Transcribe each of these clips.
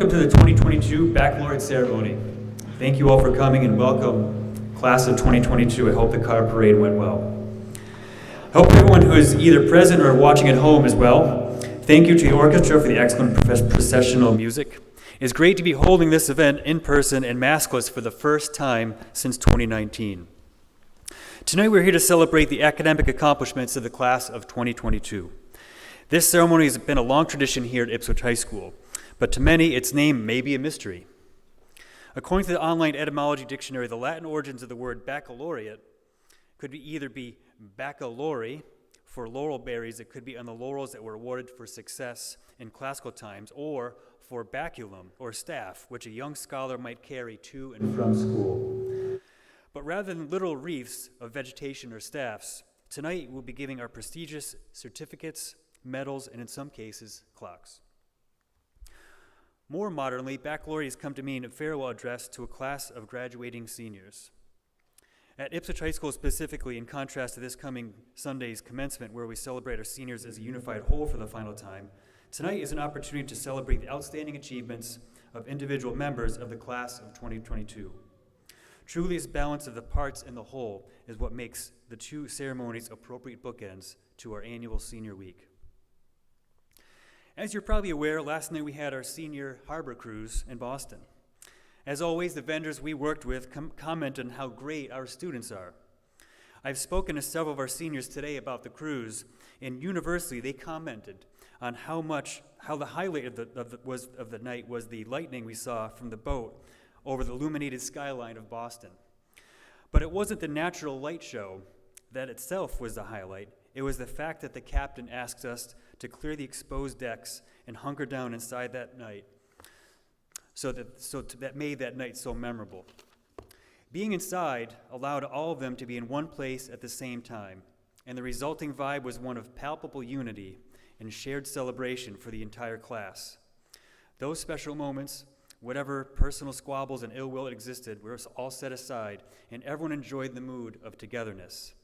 Welcome to the 2022 Baccalaureate ceremony. Thank you all for coming and welcome, class of 2022. I hope the car parade went well. I hope everyone who is either present or watching at home as well. Thank you to the orchestra for the excellent processional music. It's great to be holding this event in person and maskless for the first time since 2019. Tonight we're here to celebrate the academic accomplishments of the class of 2022. This ceremony has been a long tradition here at Ipswich High School, but to many its name may be a mystery. According to the online etymology dictionary, the Latin origins of the word baccalaureate could either be baccalaureate for laurel berries, it could be on the laurels that were awarded for success in classical times, or for baculum, or staff, which a young scholar might carry to and from school. But rather than literal wreaths of vegetation or staffs, tonight we'll be giving our prestigious certificates, medals, and in some cases, clocks. More modernly, baccalaureate has come to mean a farewell address to a class of graduating seniors. At Ipswich High School specifically, in contrast to this coming Sunday's commencement, where we celebrate our seniors as a unified whole for the final time, tonight is an opportunity to celebrate the outstanding achievements of individual members of the class of 2022. Truly, this balance of the parts and the whole is what makes the two ceremonies appropriate bookends to our annual Senior Week. As you're probably aware, last night we had our senior harbor cruise in Boston. As always, the vendors we worked with comment on how great our students are. I've spoken to several of our seniors today about the cruise, and universally they commented on how the highlight of the night was the lightning we saw from the boat over the illuminated skyline of Boston. But it wasn't the natural light show that itself was the highlight. It was the fact that the captain asked us to clear the exposed decks and hunker down inside that night, that made that night so memorable. Being inside allowed all of them to be in one place at the same time, and the resulting vibe was one of palpable unity and shared celebration for the entire class. Those special moments, whatever personal squabbles and ill will existed, were all set aside, and everyone enjoyed the mood of togetherness.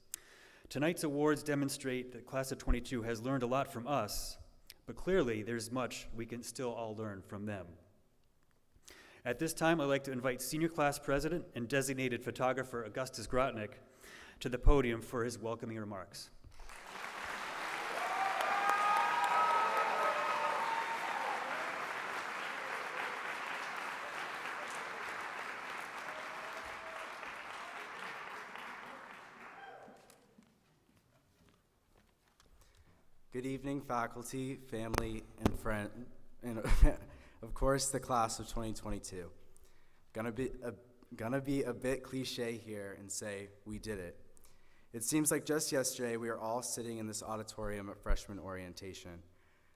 Tonight's awards demonstrate that Class of 22 has learned a lot from us, but clearly there's much we can still all learn from them. At this time, I'd like to invite Senior Class President and designated photographer Augustus Grotnick to the podium for his welcoming remarks. Good evening, faculty, family, and friends, and of course, the class of 2022. Gonna be a bit cliche here and say we did it. It seems like just yesterday we were all sitting in this auditorium at freshman orientation.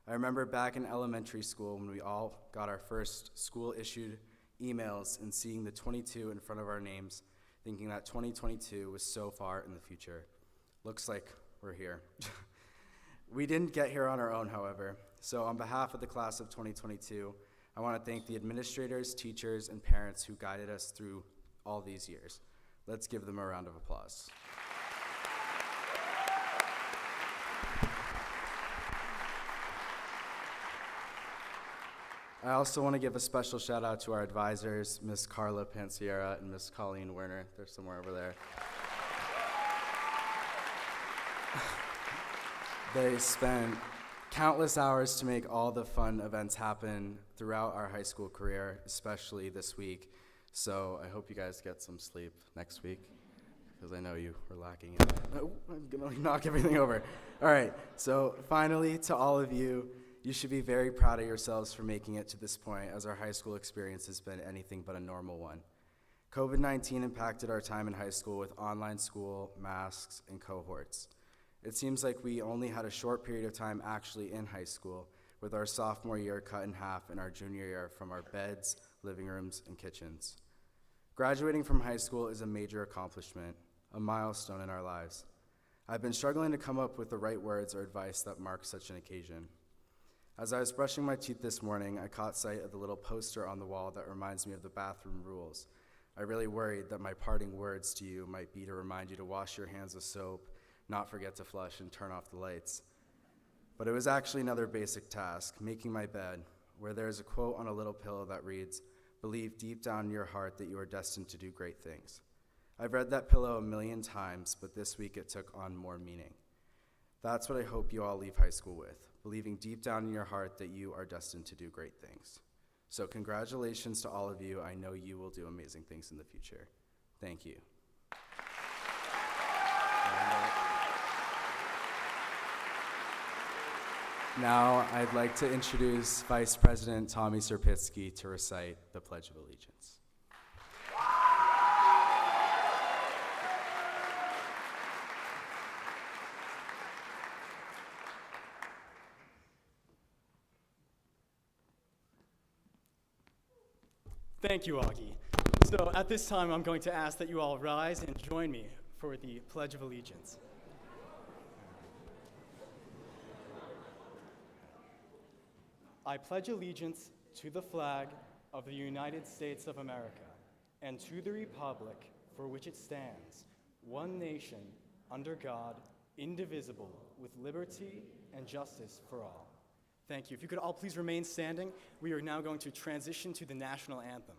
I remember back in elementary school when we all got our first school-issued emails and seeing the 22 in front of our names, thinking that 2022 was so far in the future. Looks like we're here. We didn't get here on our own, however, so on behalf of the class of 2022, I want to thank the administrators, teachers, and parents who guided us through all these years. Let's give them a round of applause. I also want to give a special shout out to our advisors, Ms. Carla Pansiera and Ms. Colleen Werner. They're somewhere over there. They spent countless hours to make all the fun events happen throughout our high school career, especially this week. So I hope you guys get some sleep next week, because I know you were lacking in that. Oh, I'm gonna knock everything over. All right, so finally, to all of you, you should be very proud of yourselves for making it to this point, as our high school experience has been anything but a normal one. COVID-19 impacted our time in high school with online school, masks, and cohorts. It seems like we only had a short period of time actually in high school, with our sophomore year cut in half and our junior year from our beds, living rooms, and kitchens. Graduating from high school is a major accomplishment, a milestone in our lives. I've been struggling to come up with the right words or advice that mark such an occasion. As I was brushing my teeth this morning, I caught sight of the little poster on the wall that reminds me of the bathroom rules. I really worried that my parting words to you might be to remind you to wash your hands with soap, not forget to flush, and turn off the lights. But it was actually another basic task, making my bed, where there is a quote on a little pillow that reads, "Believe deep down in your heart that you are destined to do great things." I've read that pillow a million times, but this week it took on more meaning. That's what I hope you all leave high school with, believing deep down in your heart that you are destined to do great things. So congratulations to all of you. I know you will do amazing things in the future. Thank you. Now I'd like to introduce Vice President Tommy Serpitsky to recite the Pledge of Allegiance. Thank you, Augie. So at this time, I'm going to ask that you all rise and join me for the Pledge of Allegiance. I pledge allegiance to the flag of the United States of America and to the republic for which it stands, one nation, under God, indivisible, with liberty and justice for all. Thank you. If you could all please remain standing, we are now going to transition to the national anthem.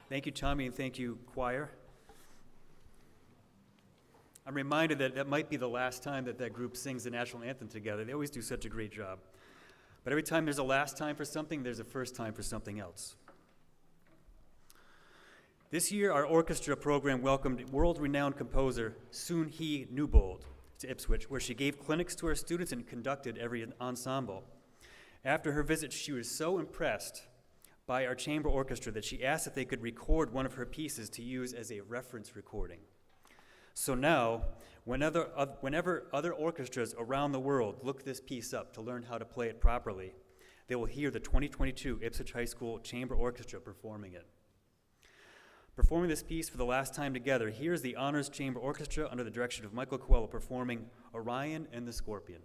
Thank you, Tommy, and thank you, choir. I'm reminded that that might be the last time that that group sings the national anthem together. They always do such a great job. But every time there's a last time for something, there's a first time for something else. This year, our orchestra program welcomed world-renowned composer Soon Hee Newbold to Ipswich, where she gave clinics to her students and conducted every ensemble. After her visit, she was so impressed by our chamber orchestra that she asked if they could record one of her pieces to use as a reference recording. So now, whenever other orchestras around the world look this piece up to learn how to play it properly, they will hear the 2022 Ipswich High School Chamber Orchestra performing it. Performing this piece for the last time together, here's the Honors Chamber Orchestra under the direction of Michael Coelho performing Orion and the Scorpion.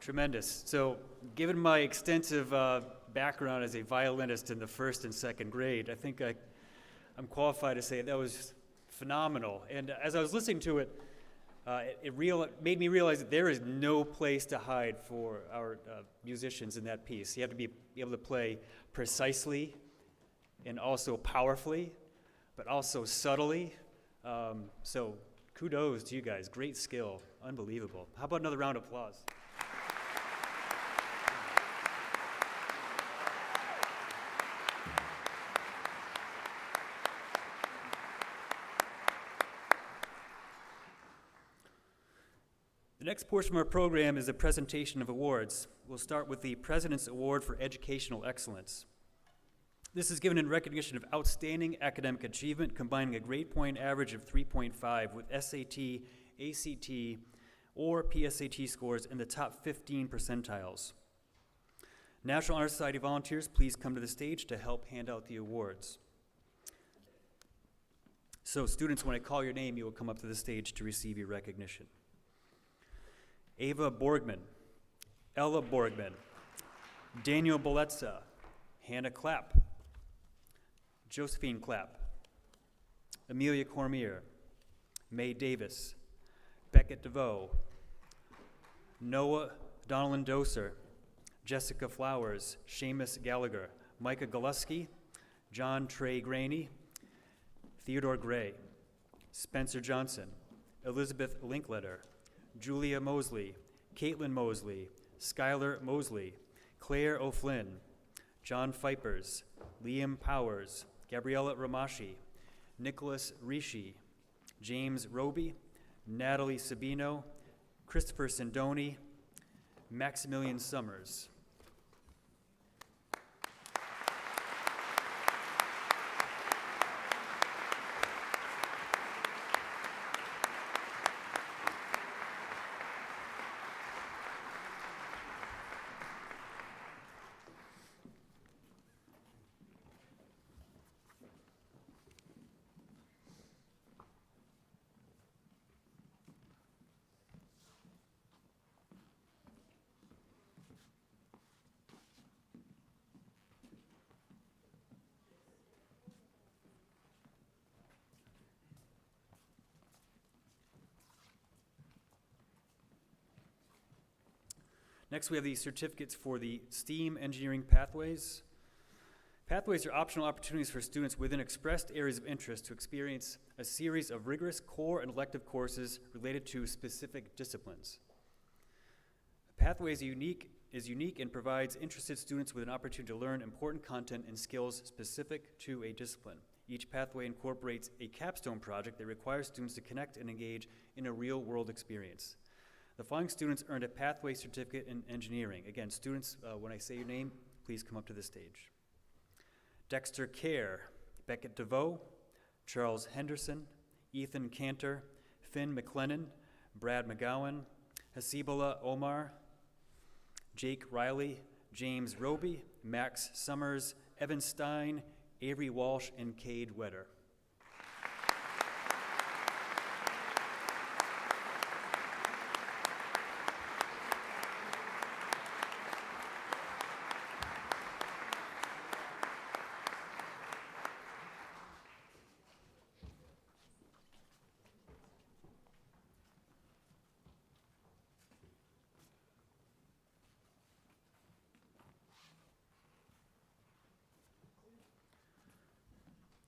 Tremendous. So, given my extensive background as a violinist in the first and second grade, I think I'm qualified to say that was phenomenal. And as I was listening to it, it made me realize that there is no place to hide for our musicians in that piece. You have to be able to play precisely and also powerfully, but also subtly. So kudos to you guys. Great skill. Unbelievable. How about another round of applause? The next portion of our program is a presentation of awards. We'll start with the President's Award for Educational Excellence. This is given in recognition of outstanding academic achievement, combining a grade point average of 3.5 with SAT, ACT, or PSAT scores in the top 15 percentiles. National Honor Society volunteers, please come to the stage to help hand out the awards. So students, when I call your name, you will come up to the stage to receive your recognition. Ava Borgman, Ella Borgman, Daniel Beletza, Hannah Clapp, Josephine Clapp, Amelia Cormier, May Davis, Beckett DeVoe, Noah Donalyn Doser, Jessica Flowers, Seamus Gallagher, Micah Goluski, John Trey Graney, Theodore Gray, Spencer Johnson, Elizabeth Linkletter, Julia Mosley, Caitlin Mosley, Skylar Mosley, Claire O'Flynn, John Fipers, Liam Powers, Gabriella Ramashi, Nicholas Rishi, James Roby, Natalie Sabino, Christopher Sindoni, Maximilian Summers. Next, we have the certificates for the STEAM engineering pathways. Pathways are optional opportunities for students within expressed areas of interest to experience a series of rigorous core and elective courses related to specific disciplines. A pathway is unique and provides interested students with an opportunity to learn important content and skills specific to a discipline. Each pathway incorporates a capstone project that requires students to connect and engage in a real-world experience. The following students earned a pathway certificate in engineering. Again, students, when I say your name, please come up to the stage. Dexter Kerr, Beckett DeVoe, Charles Henderson, Ethan Cantor, Finn McLennan, Brad McGowan, Hasibullah Omar, Jake Riley, James Roby, Max Summers, Evan Stein, Avery Walsh, and Cade Wetter.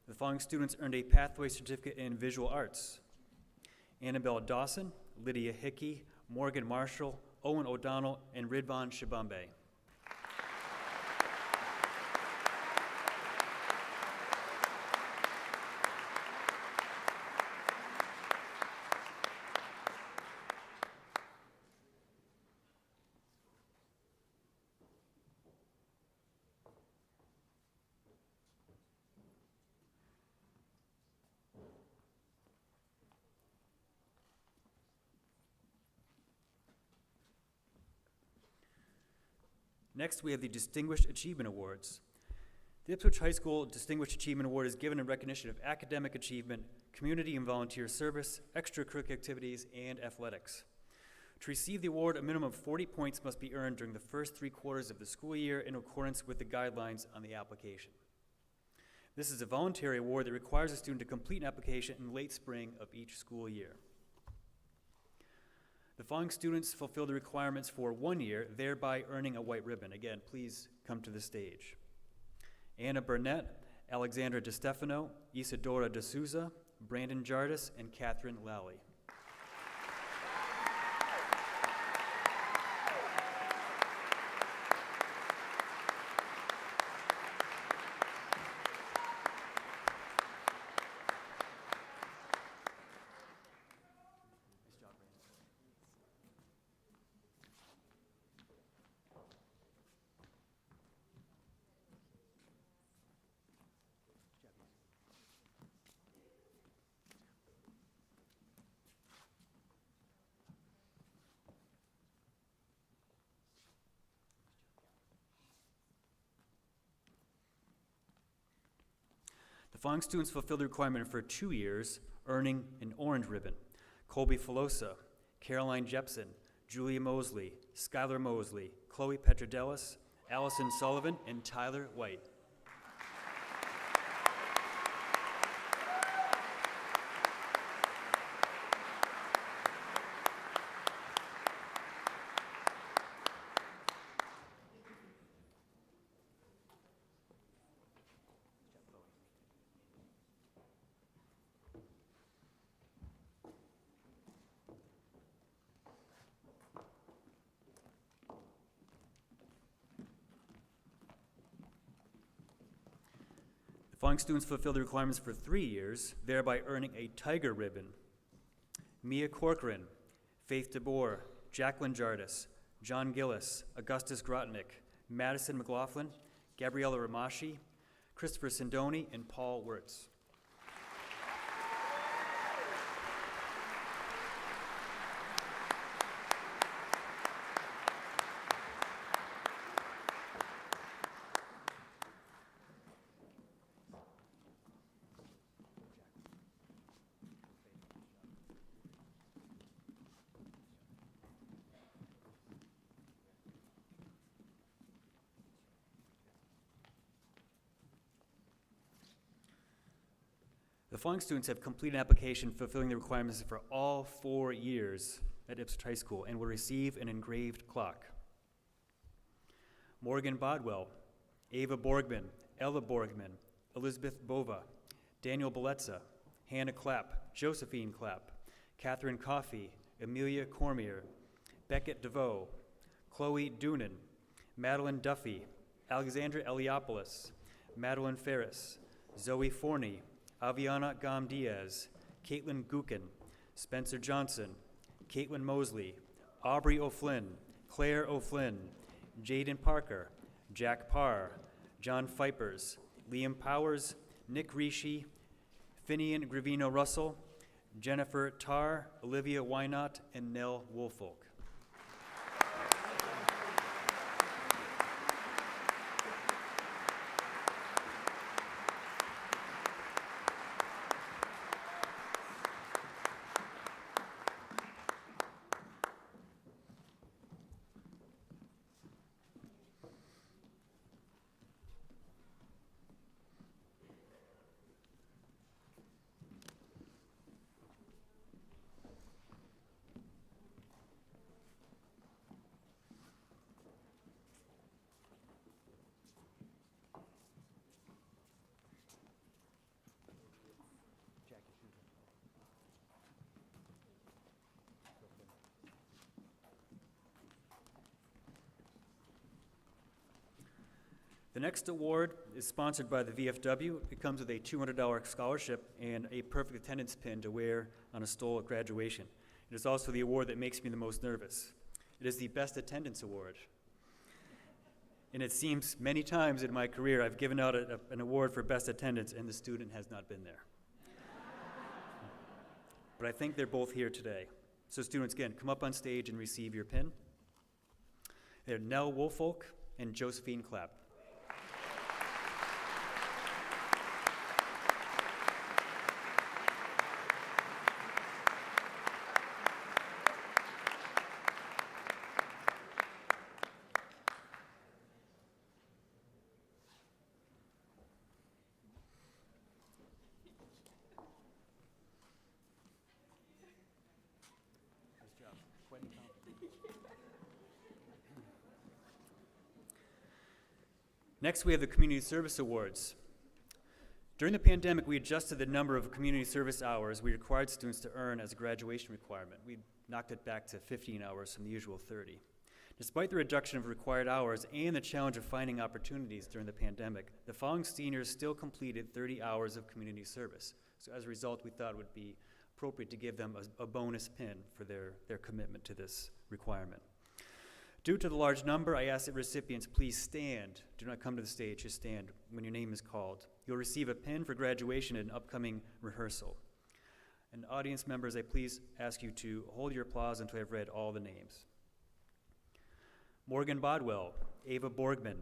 The following students earned a pathway certificate in visual arts. Annabelle Dawson, Lydia Hickey, Morgan Marshall, Owen O'Donnell, and Ridvan Shabambe. Next, we have the Distinguished Achievement Awards. The Ipswich High School Distinguished Achievement Award is given in recognition of academic achievement, community and volunteer service, extracurricular activities, and athletics. To receive the award, a minimum of 40 points must be earned during the first 3 quarters of the school year in accordance with the guidelines on the application. This is a voluntary award that requires a student to complete an application in late spring of each school year. The following students fulfill the requirements for 1 year, thereby earning a white ribbon. Again, please come to the stage. Anna Burnett, Alexandra DeStefano, Isadora D'Souza, Brandon Jardis, and Catherine Lally. The following students fulfill the requirement for 2 years, earning an orange ribbon. Colby Filosa, Caroline Jepson, Julia Mosley, Skylar Mosley, Chloe Petrodelis, Allison Sullivan, and Tyler White. The following students fulfill the requirements for 3 years, thereby earning a tiger ribbon. Mia Corcoran, Faith DeBoer, Jacqueline Jardis, John Gillis, Augustus Grotnick, Madison McLaughlin, Gabriella Ramashi, Christopher Sindoni, and Paul Wirtz. The following students have completed an application fulfilling the requirements for all 4 years at Ipswich High School and will receive an engraved clock. Morgan Bodwell, Ava Borgman, Ella Borgman, Elizabeth Bova, Daniel Beletza, Hannah Clapp, Josephine Clapp, Catherine Coffey, Amelia Cormier, Beckett DeVoe, Chloe Doonan, Madeline Duffy, Alexandra Eliopoulos, Madeline Ferris, Zoe Forney, Aviana Gam Diaz, Caitlin Gookin, Spencer Johnson, Caitlin Mosley, Aubrey O'Flynn, Claire O'Flynn, Jaden Parker, Jack Parr, John Fipers, Liam Powers, Nick Rishi, Finian Gravino Russell, Jennifer Tarr, Olivia Wynott, and Nell Woolfolk. The next award is sponsored by the VFW. It comes with a $200 scholarship and a perfect attendance pin to wear on a stole at graduation. It is also the award that makes me the most nervous. It is the Best Attendance Award. And it seems many times in my career I've given out an award for best attendance and the student has not been there. But I think they're both here today. So students, again, come up on stage and receive your pin. They're Nell Woolfolk and Josephine Clapp. Next, we have the Community Service Awards. During the pandemic, we adjusted the number of community service hours we required students to earn as a graduation requirement. We knocked it back to 15 hours from the usual 30. Despite the reduction of required hours and the challenge of finding opportunities during the pandemic, the following seniors still completed 30 hours of community service. So as a result, we thought it would be appropriate to give them a bonus pin for their commitment to this requirement. Due to the large number, I ask that recipients please stand. Do not come to the stage, just stand when your name is called. You'll receive a pin for graduation at an upcoming rehearsal. And audience members, I please ask you to hold your applause until I've read all the names. Morgan Bodwell, Ava Borgman,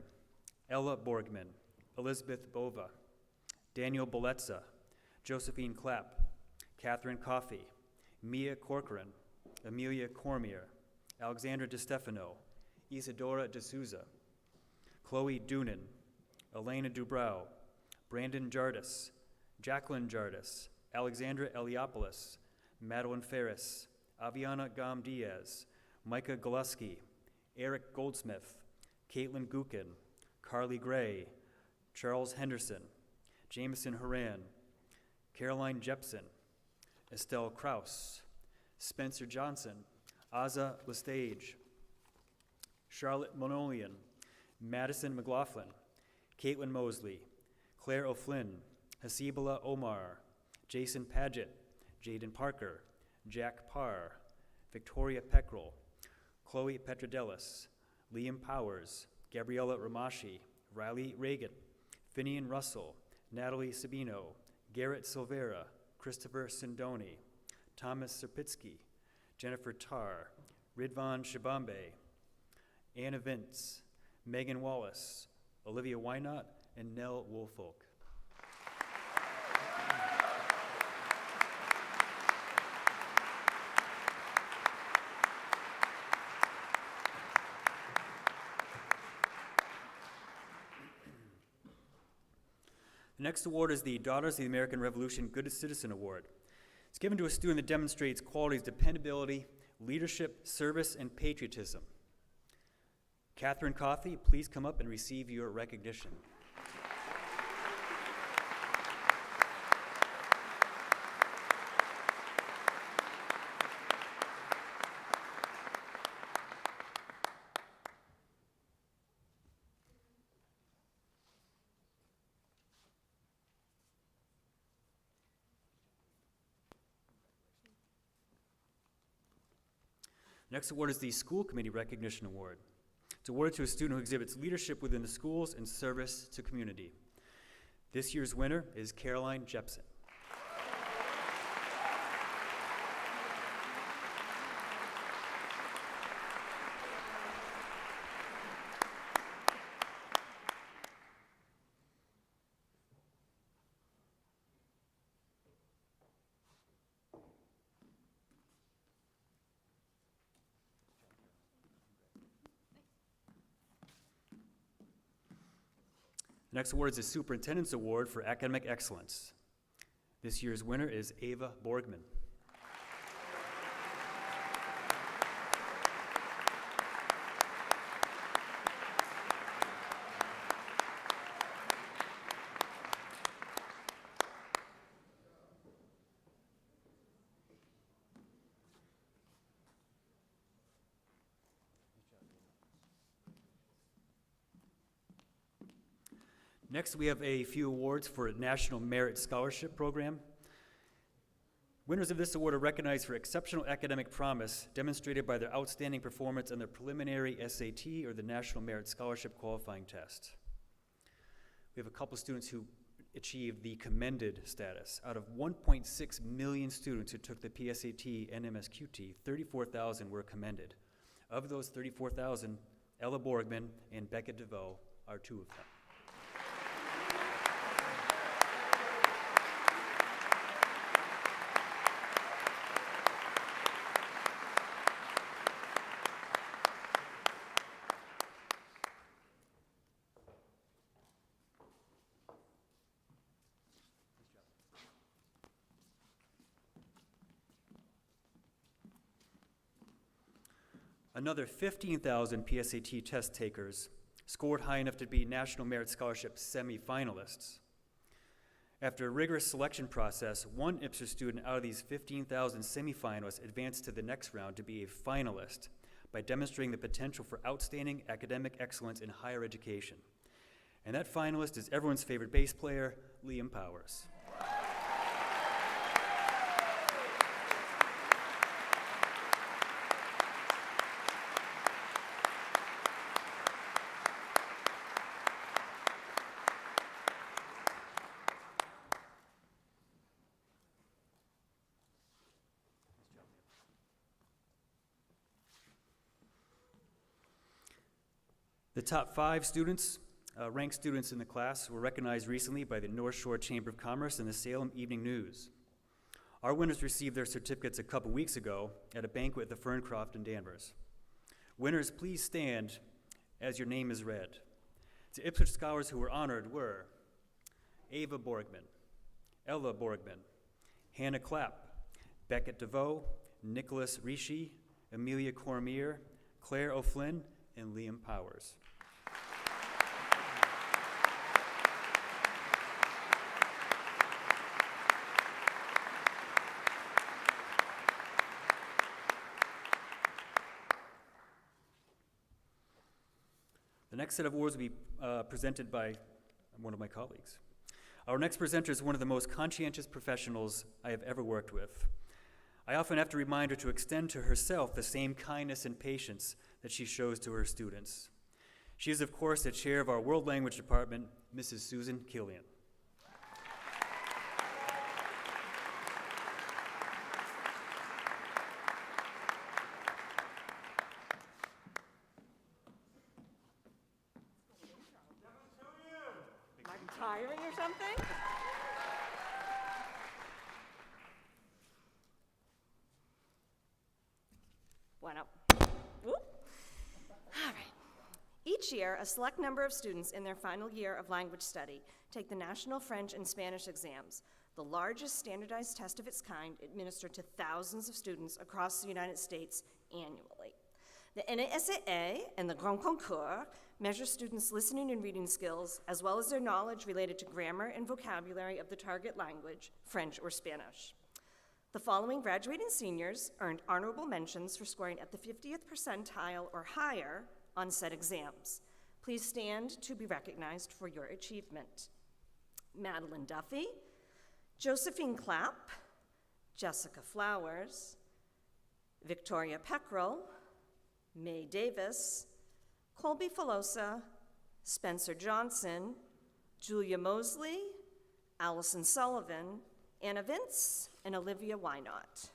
Ella Borgman, Elizabeth Bova, Daniel Beletza, Josephine Clapp, Catherine Coffey, Mia Corcoran, Amelia Cormier, Alexandra DeStefano, Isadora D'Souza, Chloe Doonan, Elena Dubrow, Brandon Jardis, Jacqueline Jardis, Alexandra Eliopoulos, Madeline Ferris, Aviana Gam Diaz, Micah Goluski, Eric Goldsmith, Caitlin Gukin, Carly Gray, Charles Henderson, Jameson Horan, Caroline Jepson, Estelle Kraus, Spencer Johnson, Aza Lestage, Charlotte Monolian, Madison McLaughlin, Caitlin Mosley, Claire O'Flynn, Hasibullah Omar, Jason Paget, Jaden Parker, Jack Parr, Victoria Peckrell, Chloe Petrodelis, Liam Powers, Gabriella Ramashi, Riley Reagan, Finian Russell, Natalie Sabino, Garrett Silvera, Christopher Sindoni, Thomas Serpitsky, Jennifer Tarr, Ridvan Shabambe, Anna Vince, Megan Wallace, Olivia Wynot, and Nell Woolfolk. The next award is the Daughters of the American Revolution Good Citizen Award. It's given to a student that demonstrates qualities of dependability, leadership, service, and patriotism. Catherine Coffey, please come up and receive your recognition. Next award is the School Committee Recognition Award. It's awarded to a student who exhibits leadership within the schools and service to community. This year's winner is Caroline Jepson. The next award is the Superintendent's Award for Academic Excellence. This year's winner is Ava Borgman. Next, we have a few awards for National Merit Scholarship Program. Winners of this award are recognized for exceptional academic promise demonstrated by their outstanding performance on the preliminary SAT or the National Merit Scholarship Qualifying Test. We have a couple students who achieved the commended status. Out of 1.6 million students who took the PSAT and MSQT, 34,000 were commended. Of those 34,000, Ella Borgman and Becca DeVoe are two of them. Another 15,000 PSAT test takers scored high enough to be National Merit Scholarship semi-finalists. After a rigorous selection process, one Ipswich student out of these 15,000 semi-finalists advanced to the next round to be a finalist by demonstrating the potential for outstanding academic excellence in higher education. And that finalist is everyone's favorite bass player, Liam Powers. The top 5 students, ranked students in the class, were recognized recently by the North Shore Chamber of Commerce and the Salem Evening News. Our winners received their certificates a couple weeks ago at a banquet at the Ferncroft in Danvers. Winners, please stand as your name is read. The Ipswich scholars who were honored were Ava Borgman, Ella Borgman, Hannah Clapp, Beckett DeVoe, Nicholas Rishi, Amelia Cormier, Claire O'Flynn, and Liam Powers. The next set of awards will be presented by one of my colleagues. Our next presenter is one of the most conscientious professionals I have ever worked with. I often have to remind her to extend to herself the same kindness and patience that she shows to her students. She is, of course, the chair of our World Language Department, Mrs. Susan Killian. Am I tiring or something? Bueno. Whoop. All right. Each year, a select number of students in their final year of language study take the National French and Spanish exams, the largest standardized test of its kind administered to thousands of students across the United States annually. The NASAA and the Grand Concours measure students' listening and reading skills, as well as their knowledge related to grammar and vocabulary of the target language, French or Spanish. The following graduating seniors earned honorable mentions for scoring at the 50th percentile or higher on said exams. Please stand to be recognized for your achievement. Madeline Duffy, Josephine Clapp, Jessica Flowers, Victoria Peckrell, May Davis, Colby Filosa, Spencer Johnson, Julia Mosley, Allison Sullivan, Anna Vince, and Olivia Wynot.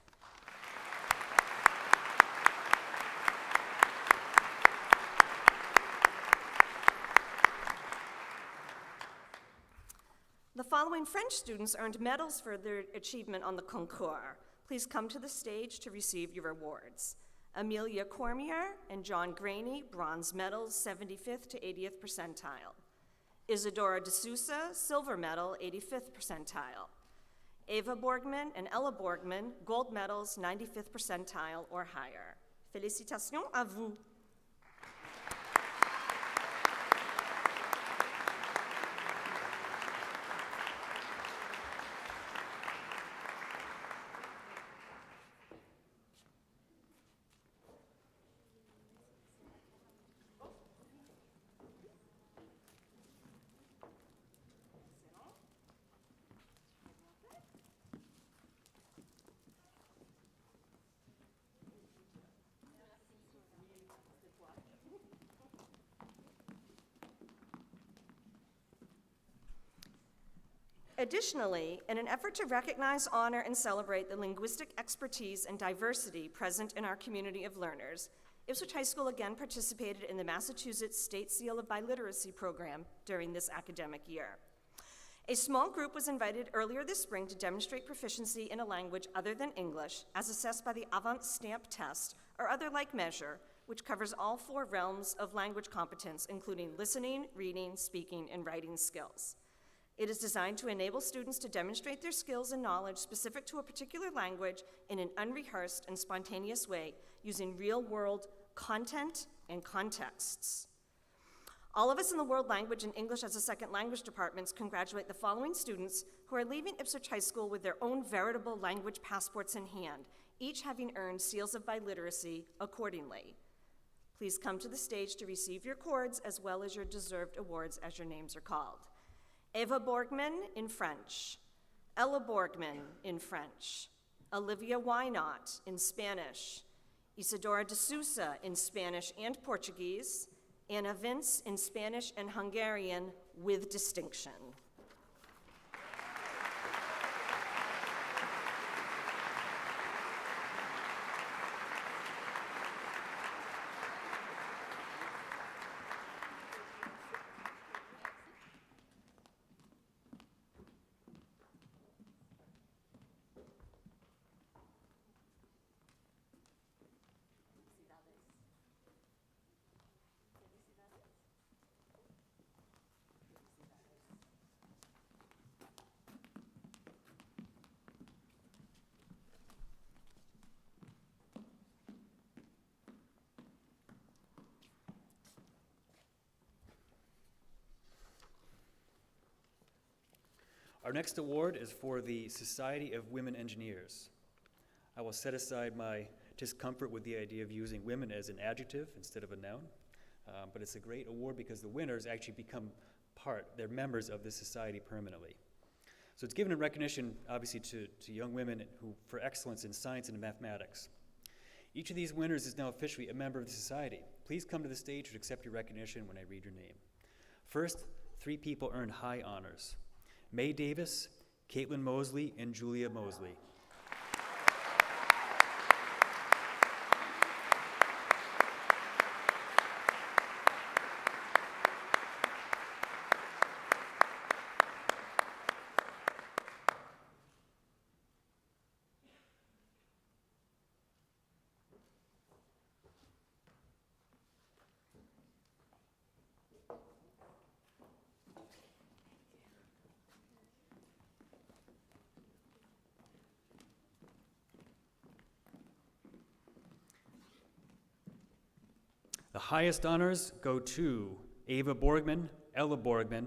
The following French students earned medals for their achievement on the concours. Please come to the stage to receive your awards. Amelia Cormier and John Graney, bronze medals, 75th to 80th percentile. Isadora D'Souza, silver medal, 85th percentile. Ava Borgman and Ella Borgman, gold medals, 95th percentile or higher. Félicitations à vous. Additionally, in an effort to recognize, honor, and celebrate the linguistic expertise and diversity present in our community of learners, Ipswich High School again participated in the Massachusetts State Seal of Biliteracy program during this academic year. A small group was invited earlier this spring to demonstrate proficiency in a language other than English, as assessed by the Avant Stamp test or other like measure, which covers all 4 realms of language competence, including listening, reading, speaking, and writing skills. It is designed to enable students to demonstrate their skills and knowledge specific to a particular language in an unrehearsed and spontaneous way, using real-world content, and contexts. All of us in the World Language and English as a Second Language departments congratulate the following students who are leaving Ipswich High School with their own veritable language passports in hand, each having earned seals of biliteracy accordingly. Please come to the stage to receive your cords as well as your deserved awards as your names are called. Eva Borgman in French, Ella Borgman in French, Olivia Wynot in Spanish, Isadora de Sousa in Spanish and Portuguese, Anna Vince in Spanish and Hungarian with distinction. Our next award is for the Society of Women Engineers. I will set aside my discomfort with the idea of using women as an adjective instead of a noun, but it's a great award because the winners actually become they're members of this society permanently. So it's given in recognition, obviously, to young women for excellence in science and mathematics. Each of these winners is now officially a member of the society. Please come to the stage to accept your recognition when I read your name. First, 3 people earned high honors: Mae Davis, Caitlin Mosley, and Julia Mosley. The highest honors go to Ava Borgman, Ella Borgman,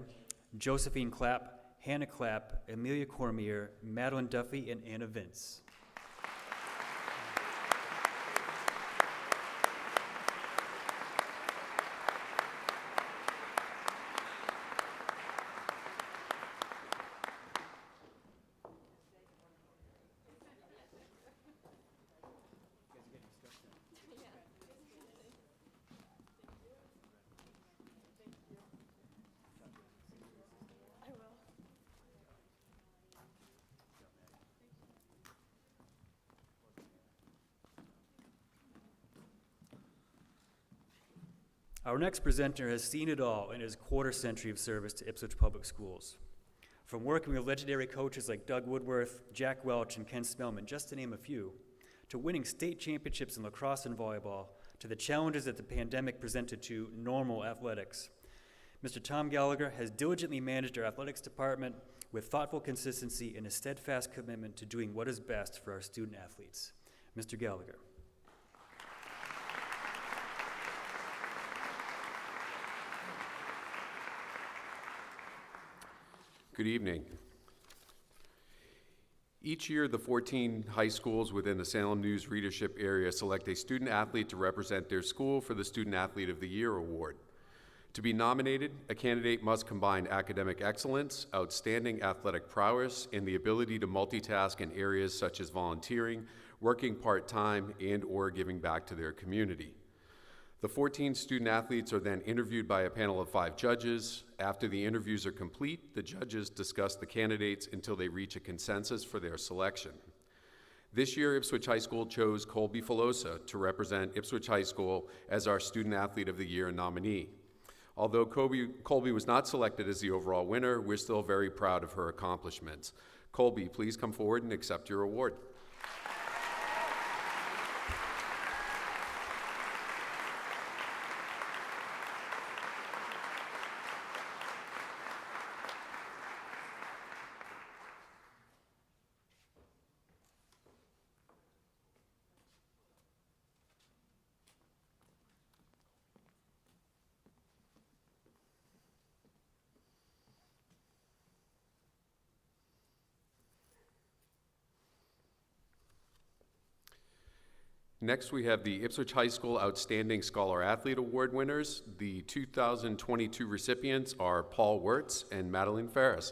Josephine Clapp, Hannah Clapp, Amelia Cormier, Madeline Duffy, and Anna Vince. Our next presenter has seen it all in his quarter-century of service to Ipswich Public Schools. From working with legendary coaches like Doug Woodworth, Jack Welch, and Ken Spellman, just to name a few, to winning state championships in lacrosse and volleyball, to the challenges that the pandemic presented to normal athletics. Mr. Tom Gallagher has diligently managed our athletics department with thoughtful consistency and a steadfast commitment to doing what is best for our student athletes. Mr. Gallagher. Good evening. Each year, the 14 high schools within the Salem News readership area select a student athlete to represent their school for the Student Athlete of the Year award. To be nominated, a candidate must combine academic excellence, outstanding athletic prowess, and the ability to multitask in areas such as volunteering, working part-time, and/or giving back to their community. The 14 student athletes are then interviewed by a panel of 5 judges. After the interviews are complete, the judges discuss the candidates until they reach a consensus for their selection. This year, Ipswich High School chose Colby Filosa to represent Ipswich High School as our Student Athlete of the Year nominee. Although Colby was not selected as the overall winner, we're still very proud of her accomplishments. Colby, please come forward and accept your award. Next, we have the Ipswich High School Outstanding Scholar Athlete Award winners. The 2022 recipients are Paul Wirtz and Madeline Ferris.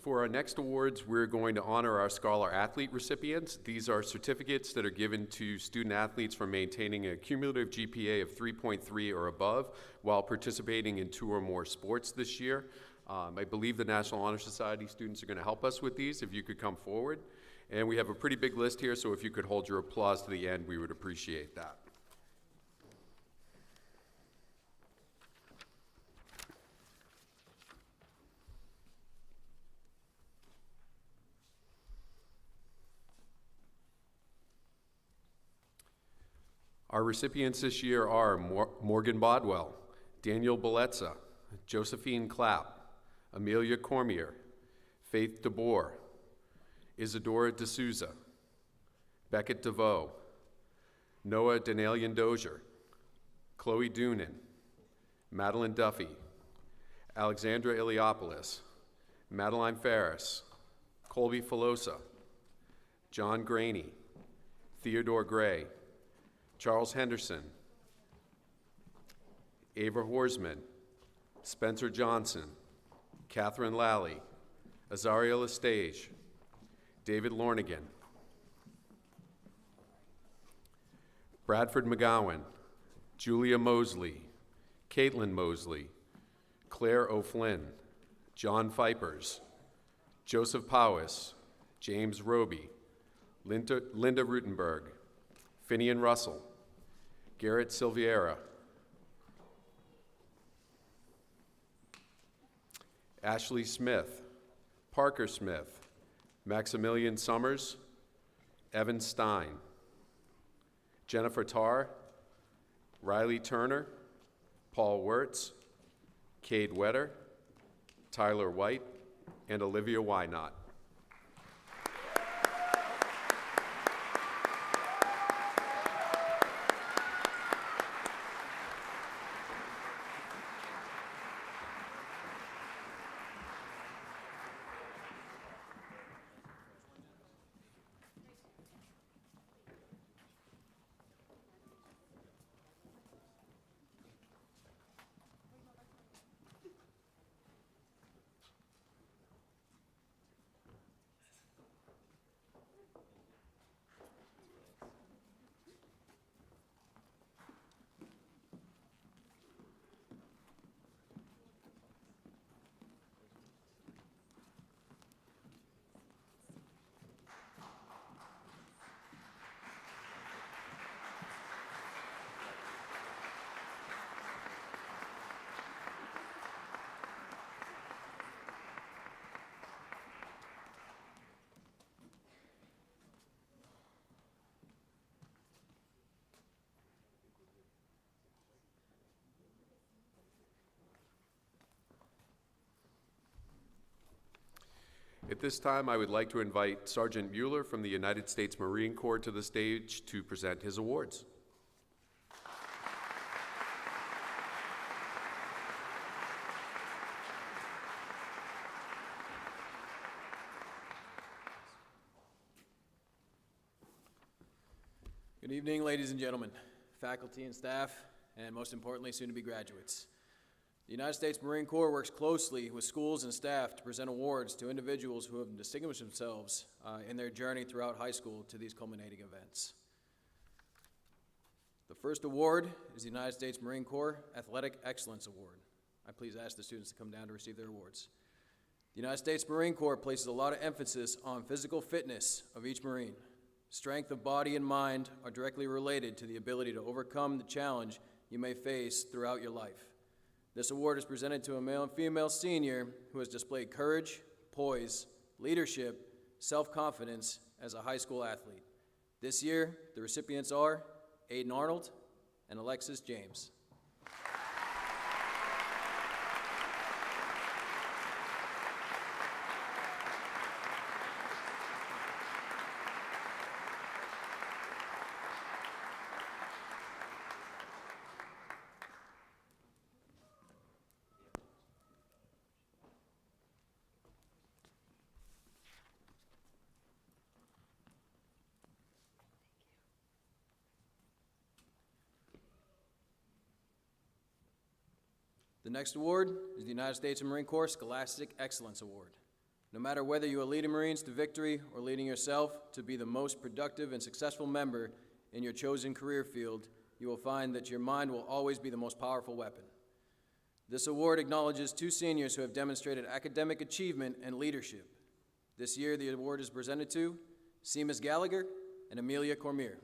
For our next awards, we're going to honor our Scholar Athlete recipients. These are certificates that are given to student athletes for maintaining a cumulative GPA of 3.3 or above while participating in 2 or more sports this year. I believe the National Honor Society students are going to help us with these, if you could come forward. And we have a pretty big list here, so if you could hold your applause to the end, we would appreciate that. Our recipients this year are Morgan Bodwell, Daniel Belletza, Josephine Clapp, Amelia Cormier, Faith DeBoer, Isadora D'Souza, Beckett DeVoe, Noah Denalian Dozier, Chloe Doonan, Madeline Duffy, Alexandra Iliopoulos, Madeline Ferris, Colby Filosa, John Graney, Theodore Gray, Charles Henderson, Ava Horsman, Spencer Johnson, Catherine Lally, Azaria Lestage, David Lornigan, Bradford McGowan, Julia Mosley, Caitlin Mosley, Claire O'Flynn, John Fipers, Joseph Powis, James Roby, Linda Rutenberg, Finian Russell, Garrett Silviera, Ashley Smith, Parker Smith, Maximilian Summers, Evan Stein, Jennifer Tarr, Riley Turner, Paul Wirtz, Cade Wetter, Tyler White, and Olivia Wynot. At this time, I would like to invite Sergeant Mueller from the United States Marine Corps to the stage to present his awards. Good evening, ladies and gentlemen, faculty and staff, and most importantly, soon-to-be graduates. The United States Marine Corps works closely with schools and staff to present awards to individuals who have distinguished themselves in their journey throughout high school to these culminating events. The first award is the United States Marine Corps Athletic Excellence Award. I please ask the students to come down to receive their awards. The United States Marine Corps places a lot of emphasis on physical fitness of each Marine. Strength of body and mind are directly related to the ability to overcome the challenge you may face throughout your life. This award is presented to a male and female senior who has displayed courage, poise, leadership, self-confidence as a high school athlete. This year, the recipients are Aiden Arnold and Alexis James. The next award is the United States Marine Corps Scholastic Excellence Award. No matter whether you are leading Marines to victory or leading yourself to be the most productive and successful member in your chosen career field, you will find that your mind will always be the most powerful weapon. This award acknowledges 2 seniors who have demonstrated academic achievement and leadership. This year, the award is presented to Seamus Gallagher and Amelia Cormier.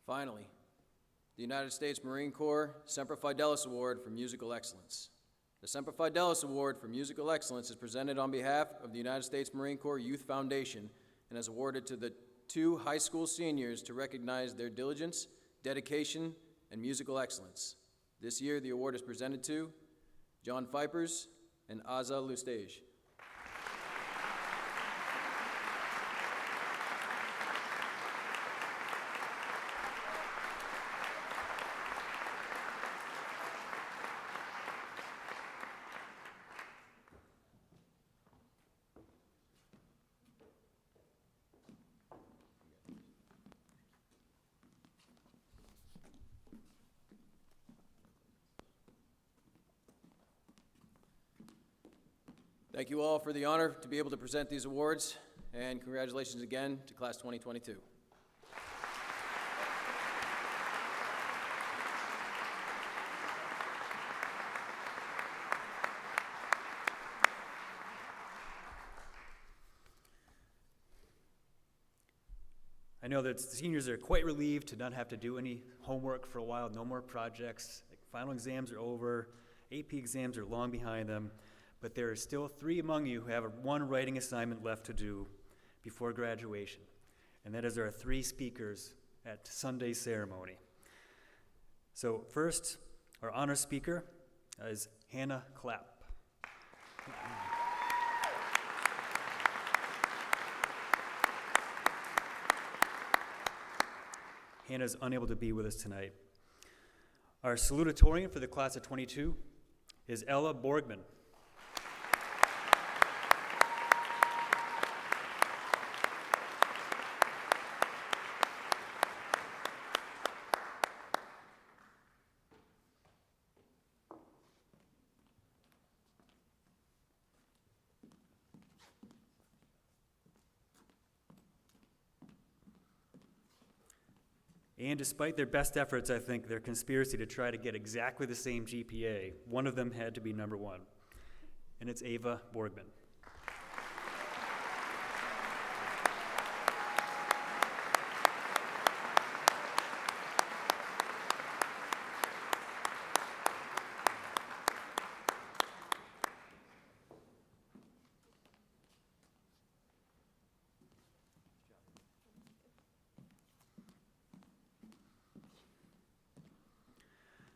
Finally, the United States Marine Corps Semper Fidelis Award for Musical Excellence. The Semper Fidelis Award for Musical Excellence is presented on behalf of the United States Marine Corps Youth Foundation and is awarded to the 2 high school seniors to recognize their diligence, dedication, and musical excellence. This year, the award is presented to John Vipers and Aza Lustage. Thank you all for the honor to be able to present these awards, and congratulations again to Class 2022. I know that the seniors are quite relieved to not have to do any homework for a while, no more projects. Final exams are over, AP exams are long behind them, but there are still 3 among you who have one writing assignment left to do before graduation, and that is our 3 speakers at Sunday's ceremony. So first, our honor speaker is Hannah Clapp. Hannah's unable to be with us tonight. Our salutatorian for the class of 22 is Ella Borgman. And despite their best efforts, I think, their conspiracy to try to get exactly the same GPA, one of them had to be number 1, and it's Ava Borgman.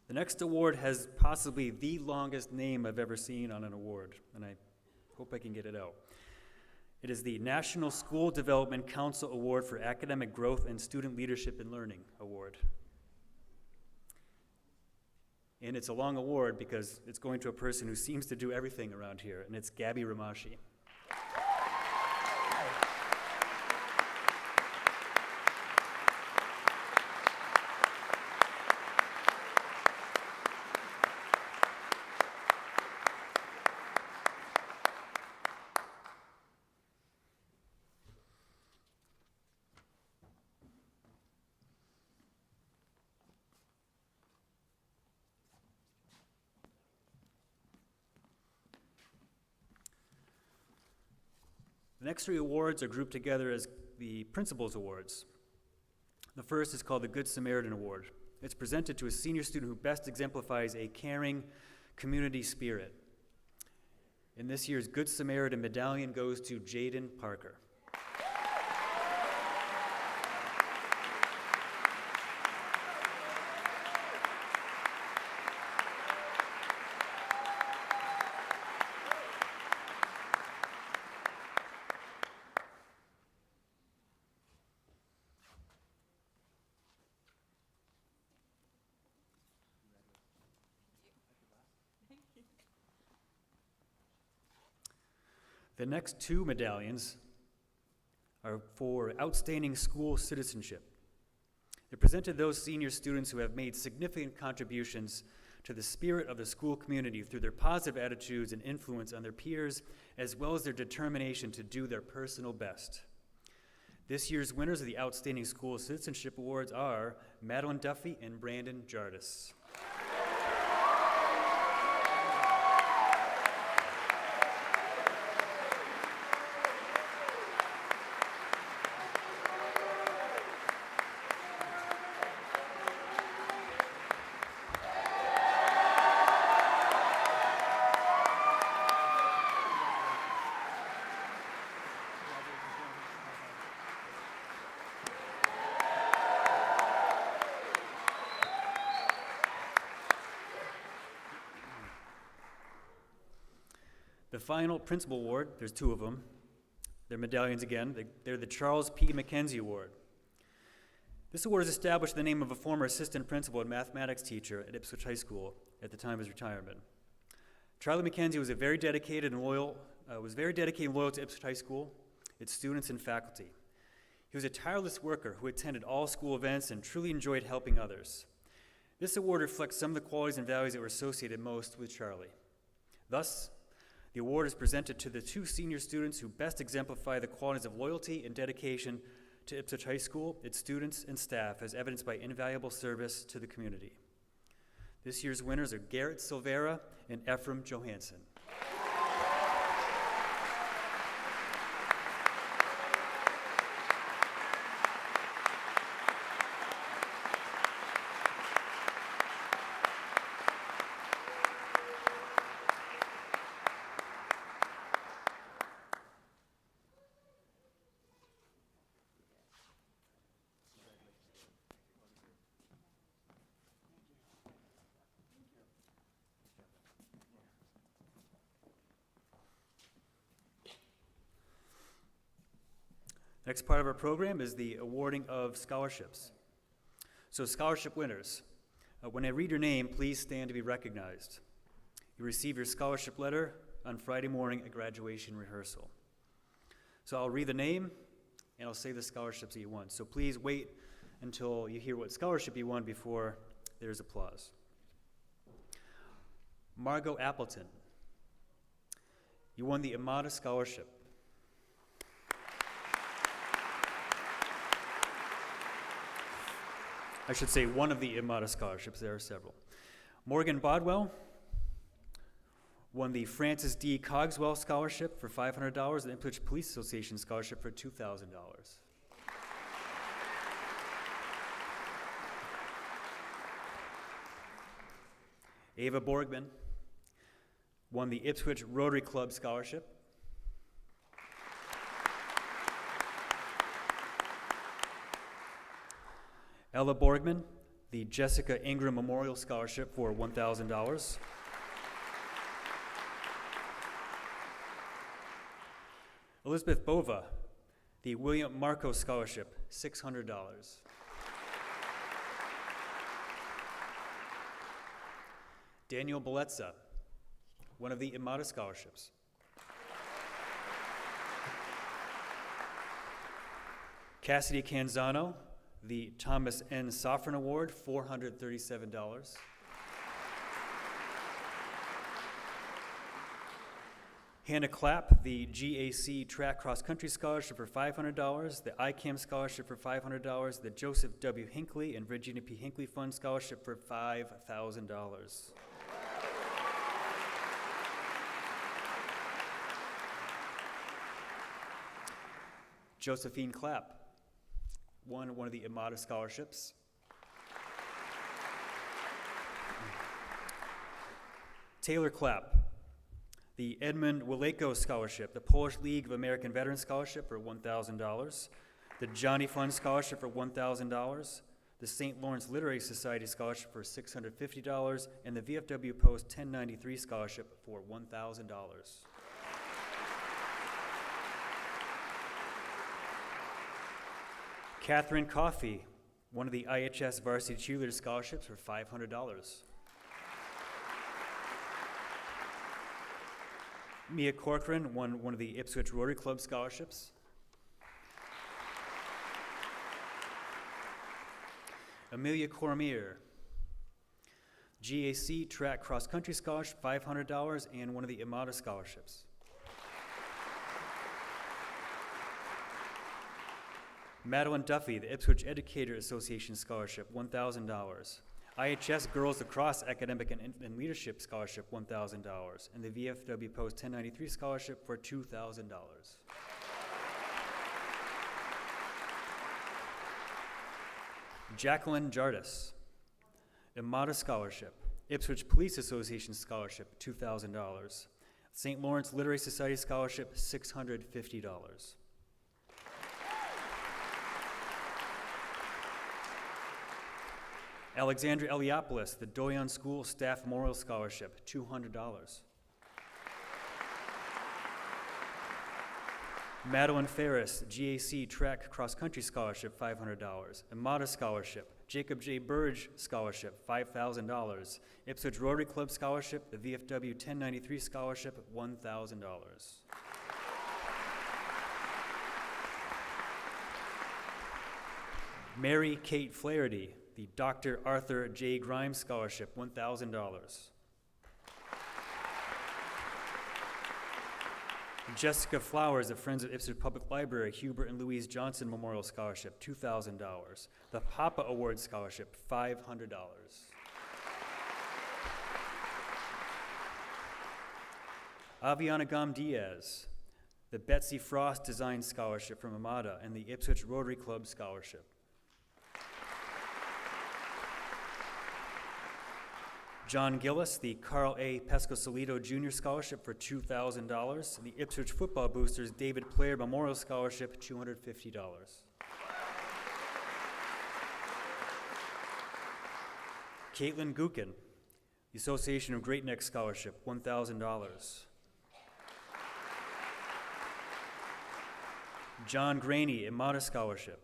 The next award has possibly the longest name I've ever seen on an award, and I hope I can get it out. It is the National School Development Council Award for Academic Growth and Student Leadership and Learning Award. And it's a long award because it's going to a person who seems to do everything around here, and it's Gabby Ramashi. next three awards are grouped together as the Principals Awards. The first is called the Good Samaritan Award. It's presented to a senior student who best exemplifies a caring community spirit. And this year's Good Samaritan medallion goes to Jaden Parker. The next two medallions are for outstanding school citizenship. They're presented to those senior students who have made significant contributions to the spirit of the school community through their positive attitudes and influence on their peers, as well as their determination to do their personal best. This year's winners of the Outstanding School Citizenship Awards are Madeline Duffy and Brandon Jardis. The final Principal Award, there's two of them. They're medallions again. They're the Charles P. McKenzie Award. This award is established in the name of a former assistant principal and mathematics teacher at Ipswich High School at the time of his retirement. Charlie McKenzie was very dedicated and loyal to Ipswich High School, its students and faculty. He was a tireless worker who attended all school events and truly enjoyed helping others. This award reflects some of the qualities and values that were associated most with Charlie. Thus, the award is presented to the two senior students who best exemplify the qualities of loyalty and dedication to Ipswich High School, its students and staff, as evidenced by invaluable service to the community. This year's winners are Garrett Silvera and Ephraim Johansson. Next part of our program is the awarding of scholarships. So scholarship winners, when I read your name, please stand to be recognized. You receive your scholarship letter on Friday morning at graduation rehearsal. So I'll read the name and I'll say the scholarships that you won. So please wait until you hear what scholarship you won before there's applause. Margot Appleton, you won the Amada Scholarship. I should say one of the Amada scholarships, there are several. Morgan Bodwell won the Francis D. Cogswell Scholarship for $500 and the Ipswich Police Association Scholarship for $2,000. Ava Borgman won the Ipswich Rotary Club Scholarship. Ella Borgman, the Jessica Ingram Memorial Scholarship for $1,000. Elizabeth Bova, the William Marco Scholarship, $600. Daniel Belezza, one of the Amada Scholarships. Cassidy Canzano, the Thomas N. Sofran Award, $437. Hannah Clapp, the GAC Track Cross Country Scholarship for $500, the ICAM Scholarship for $500, the Joseph W. Hinckley and Virginia P. Hinckley Fund Scholarship for $5,000. Josephine Clapp won one of the Amada scholarships. Taylor Clapp, the Edmund Waleko Scholarship, the Polish League of American Veterans Scholarship for $1,000, the Johnny Fund Scholarship for $1,000, the St. Lawrence Literary Society Scholarship for $650, and the VFW Post 1093 Scholarship for $1,000. Catherine Coffey, one of the IHS Varsity Cheerleader Scholarships for $500. Mia Corcoran won one of the Ipswich Rotary Club scholarships. Amelia Cormier, GAC Track Cross Country Scholarship, $500, and one of the Amada scholarships. Madeline Duffy, the Ipswich Educator Association Scholarship, $1,000. IHS Girls Lacrosse Academic and Leadership Scholarship, $1,000, and the VFW Post 1093 Scholarship for $2,000. Jacqueline Jardis, Amada Scholarship, Ipswich Police Association Scholarship, $2,000, St. Lawrence Literary Society Scholarship, $650. Alexandra Eliopoulos, the Doyon School Staff Memorial Scholarship, $200. Madeline Ferris, GAC Track Cross Country Scholarship, $500. Amada Scholarship, Jacob J. Burge Scholarship, $5,000. Ipswich Rotary Club Scholarship, the VFW 1093 Scholarship, $1,000. Mary Kate Flaherty, the Dr. Arthur J. Grimes Scholarship, $1,000. Jessica Flowers, the Friends of Ipswich Public Library, Hubert and Louise Johnson Memorial Scholarship, $2,000. The Papa Award Scholarship, $500. Aviana Gam Diaz, the Betsy Frost Design Scholarship from Amada, and the Ipswich Rotary Club Scholarship. John Gillis, the Carl A. Pescosolido Jr. Scholarship for $2,000. The Ipswich Football Boosters David Player Memorial Scholarship, $250. Caitlin Gookin, the Association of Great Neck Scholarship, $1,000. John Graney, Amada Scholarship.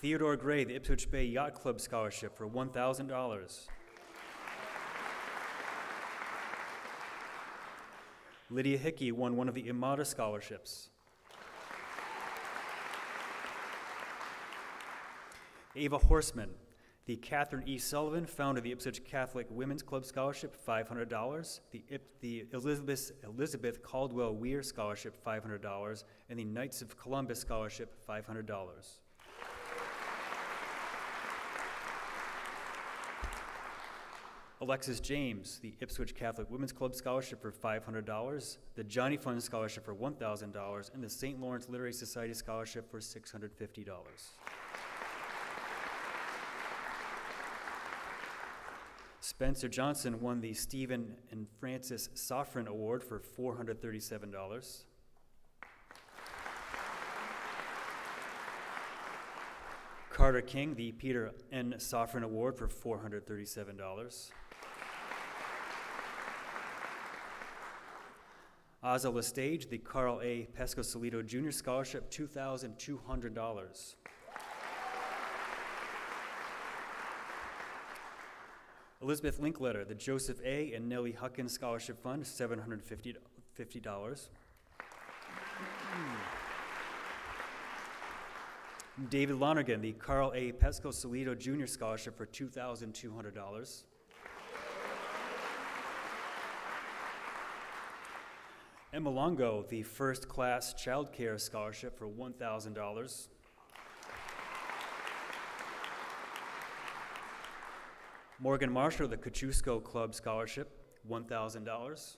Theodore Gray, the Ipswich Bay Yacht Club Scholarship for $1,000. Lydia Hickey won one of the Amada Scholarships. Ava Horseman, the Catherine E. Sullivan, founder of the Ipswich Catholic Women's Club Scholarship, $500. The Elizabeth Caldwell Weir Scholarship, $500. And the Knights of Columbus Scholarship, $500. Alexis James, the Ipswich Catholic Women's Club Scholarship for $500, the Johnny Fund Scholarship for $1,000, and the St. Lawrence Literary Society Scholarship for $650. Spencer Johnson won the Stephen and Frances Sofrin Award for $437. Carter King, the Peter N. Sofrin Award for $437. Ozza Lestage, the Carl A. Pescosolido Jr. Scholarship, $2,200. Elizabeth Linkletter, the Joseph A. and Nellie Huckins Scholarship Fund, $750. David Lonergan, the Carl A. Pescosolido Jr. Scholarship for $2,200. Emma Longo, the First Class Child Care Scholarship for $1,000. Morgan Marshall, the Kosciuszko Club Scholarship, $1,000.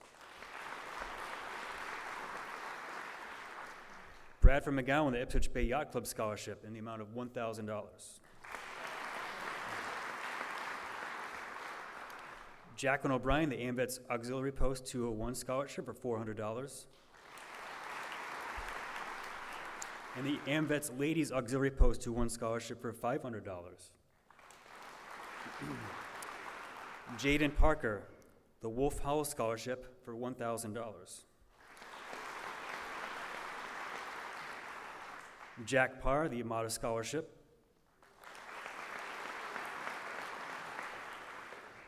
Bradford McGowan, the Ipswich Bay Yacht Club Scholarship in the amount of $1,000. Jacqueline O'Brien, the AMVETS Auxiliary Post 201 Scholarship for $400. And the AMVETS Ladies Auxiliary Post 201 Scholarship for $500. Jaden Parker, the Wolf Howell Scholarship for $1,000. Jack Parr, the Amada Scholarship.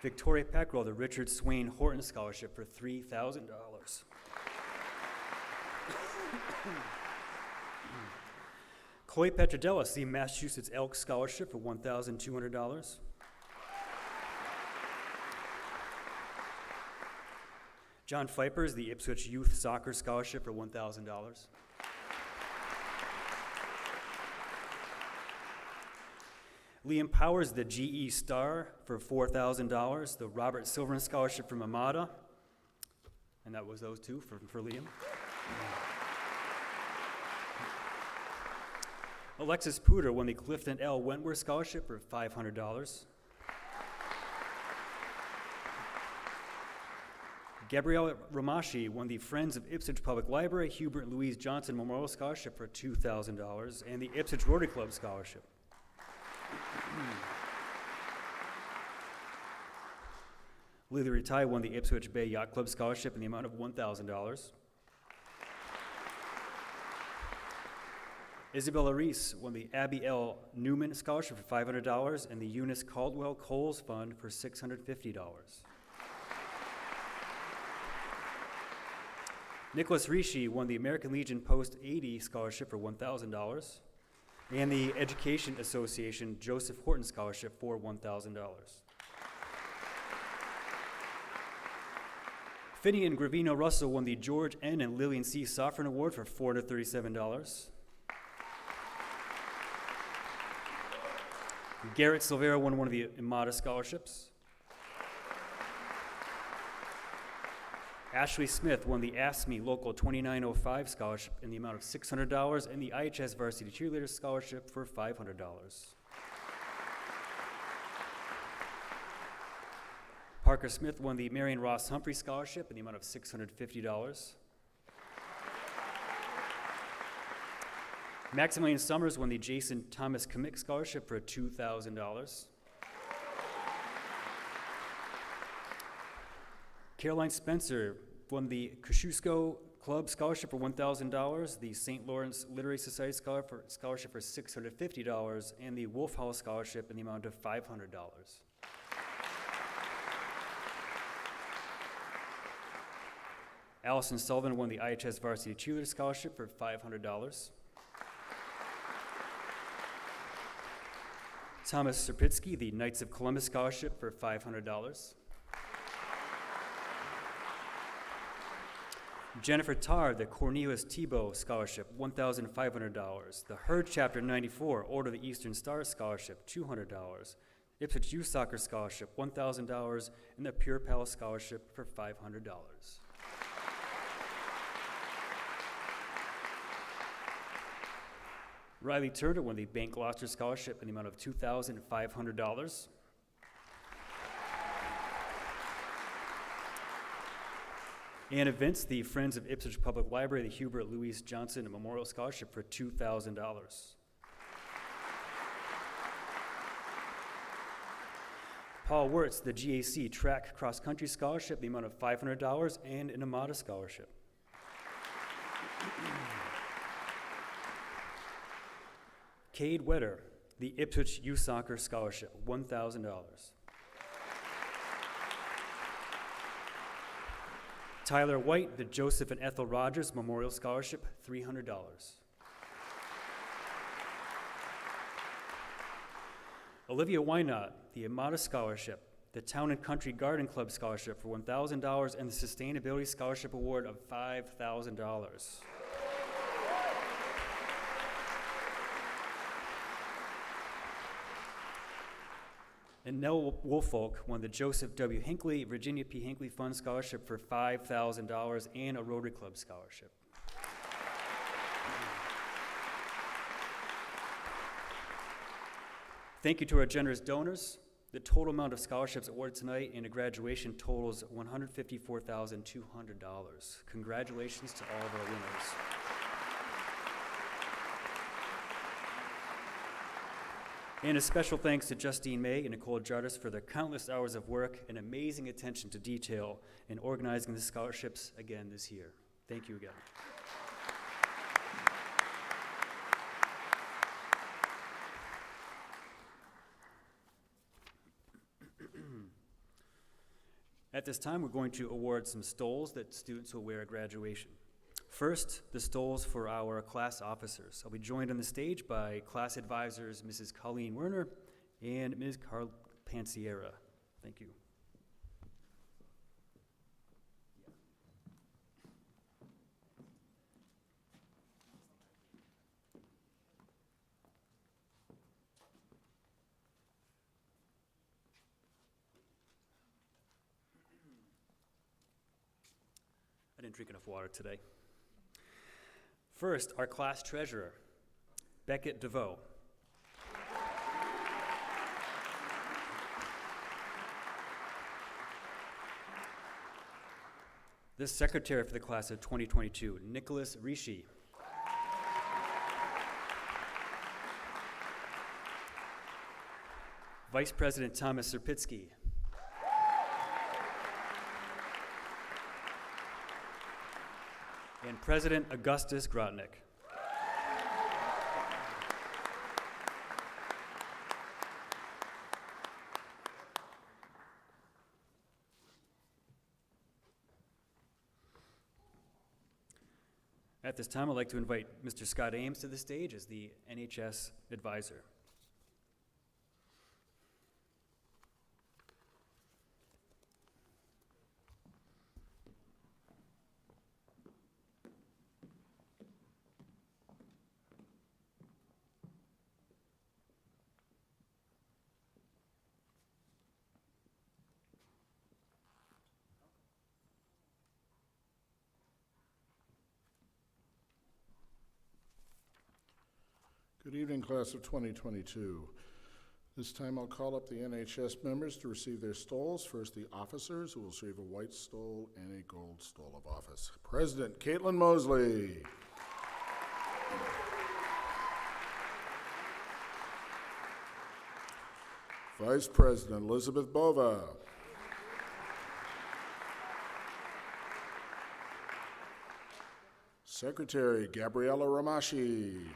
Victoria Peckrell, the Richard Swain Horton Scholarship for $3,000. Chloe Petrodelis, the Massachusetts Elks Scholarship for $1,200. John Pfeifers, the Ipswich Youth Soccer Scholarship for $1,000. Liam Powers, the GE Star for $4,000. The Robert Silverman Scholarship from Amada. And that was those two for Liam. Alexis Pooter won the Clifton L. Wentworth Scholarship for $500. Gabrielle Ramashi won the Friends of Ipswich Public Library Hubert Louise Johnson Memorial Scholarship for $2,000 and the Ipswich Rotary Club Scholarship. Lily Ratai won the Ipswich Bay Yacht Club Scholarship in the amount of $1,000. Isabella Reese won the Abby L. Newman Scholarship for $500 and the Eunice Caldwell Coles Fund for $650. Nicholas Rishi won the American Legion Post 80 Scholarship for $1,000 and the Education Association Joseph Horton Scholarship for $1,000. Finian Gravino Russell won the George N. and Lillian C. Sofran Award for $437. Garrett Silvera won one of the Amada Scholarships. Ashley Smith won the Ask Me Local 2905 Scholarship in the amount of $600 and the IHS Varsity Cheerleader Scholarship for $500. Parker Smith won the Marion Ross Humphrey Scholarship in the amount of $650. Maximilian Summers won the Jason Thomas Kamick Scholarship for $2,000. Caroline Spencer won the Kosciuszko Club Scholarship for $1,000, the St. Lawrence Literary Society Scholarship for $650, and the Wolf Hall Scholarship in the amount of $500. Allison Sullivan won the IHS Varsity Cheerleader Scholarship for $500. Thomas Serpitsky, the Knights of Columbus Scholarship for $500. Jennifer Tarr, the Cornelius Tebow Scholarship, $1,500. The Herd Chapter 94, Order of the Eastern Star Scholarship, $200. Ipswich Youth Soccer Scholarship, $1,000, and the Pure Palace Scholarship for $500. Riley Turner won the Bank Gloucester Scholarship in the amount of $2,500. Anna Vince, the Friends of Ipswich Public Library, the Hubert Louise Johnson Memorial Scholarship for $2,000. Paul Wirtz, the GAC Track Cross Country Scholarship, the amount of $500, and an Amada Scholarship. Cade Wetter, the Ipswich Youth Soccer Scholarship, $1,000. Tyler White, the Joseph and Ethel Rogers Memorial Scholarship, $300. Olivia Wynot, the Amada Scholarship, the Town and Country Garden Club Scholarship for $1,000, and the Sustainability Scholarship Award of $5,000. And Nell Woolfolk won the Joseph W. Hinckley, Virginia P. Hinckley Fund Scholarship for $5,000 and a Rotary Club Scholarship. Thank you to our generous donors. The total amount of scholarships awarded tonight and a graduation totals $154,200. Congratulations to all of our winners. And a special thanks to Justine May and Nicole Jardis for their countless hours of work and amazing attention to detail in organizing the scholarships again this year. Thank you again. At this time, we're going to award some stoles that students will wear at graduation. First, the stoles for our class officers. I'll be joined on the stage by class advisors Mrs. Colleen Werner and Ms. Carl Pansiera. Thank you. I didn't drink enough water today. First, our class treasurer, Beckett DeVoe. The secretary for the class of 2022, Nicholas Rishi. Vice President Thomas Serpitsky. And President Augustus Grotnick. At this time, I'd like to invite Mr. Scott Ames to the stage as the NHS advisor. Good evening, class of 2022. This time I'll call up the NHS members to receive their stoles. First, the officers, who will receive a white stole and a gold stole of office. President Caitlin Mosley. Vice President Elizabeth Bova. Secretary Gabriella Ramashi.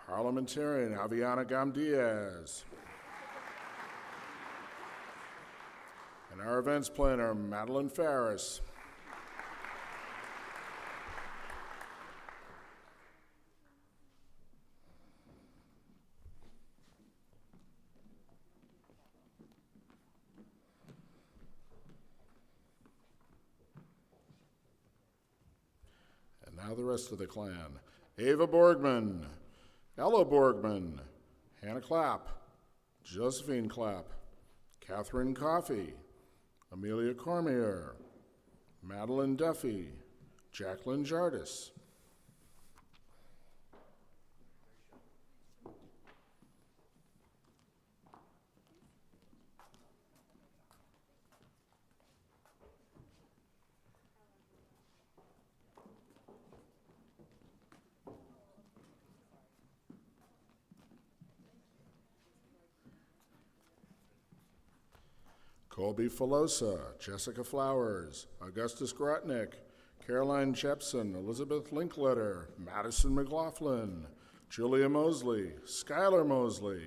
Parliamentarian Aviana Gam-Diaz. And our events planner, Madeline Farris. And now the rest of the clan. Ava Borgman. Ella Borgman, Hannah Clapp, Josephine Clapp, Catherine Coffey, Amelia Cormier, Madeline Duffy, Jacqueline Jardis. Colby Filosa, Jessica Flowers, Augustus Grotnick, Caroline Jepson, Elizabeth Linkletter, Madison McLaughlin, Julia Mosley, Skylar Mosley.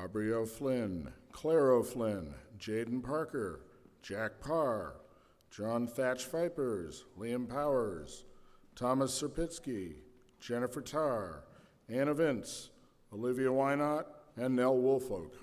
Aubrey O'Flynn, Claire O'Flynn, Jaden Parker, Jack Parr, John Thatch Vipers, Liam Powers, Thomas Serpitsky, Jennifer Tarr, Anna Vince, Olivia Wynot, and Nell Woolfolk.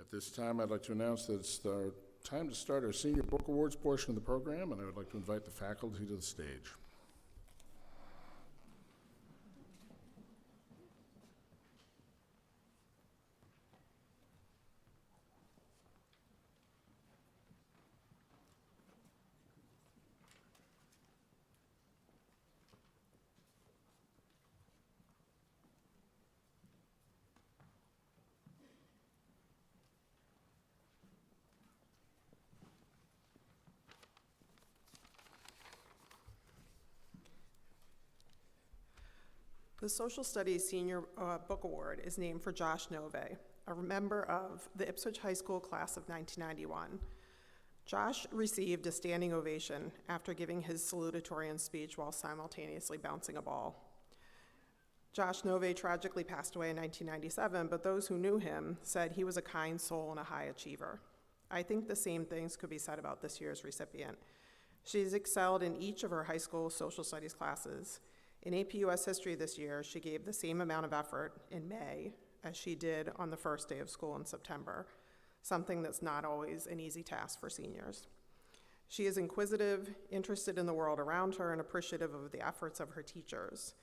At this time, I'd like to announce that it's time to start our Senior Book Awards portion of the program, and I would like to invite the faculty to the stage. The Social Studies Senior Book Award is named for Josh Nove, a member of the Ipswich High School class of 1991. Josh received a standing ovation after giving his salutatorian speech while simultaneously bouncing a ball. Josh Nove tragically passed away in 1997, but those who knew him said he was a kind soul and a high achiever. I think the same things could be said about this year's recipient. She's excelled in each of her high school social studies classes. In AP US History this year, she gave the same amount of effort in May as she did on the first day of school in September, something that's not always an easy task for seniors. She is inquisitive, interested in the world around her, and appreciative of the efforts of her teachers.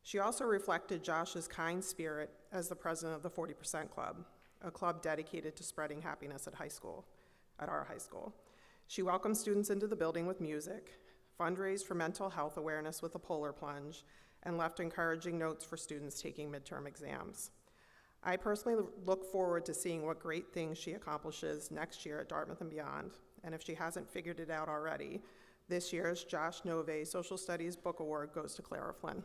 She also reflected Josh's kind spirit as the president of the 40% Club, a club dedicated to spreading happiness at our high school. She welcomed students into the building with music, fundraised for mental health awareness with a polar plunge, and left encouraging notes for students taking midterm exams. I personally look forward to seeing what great things she accomplishes next year at Dartmouth and beyond. And if she hasn't figured it out already, this year's Josh Nove Social Studies Book Award goes to Clara Flynn.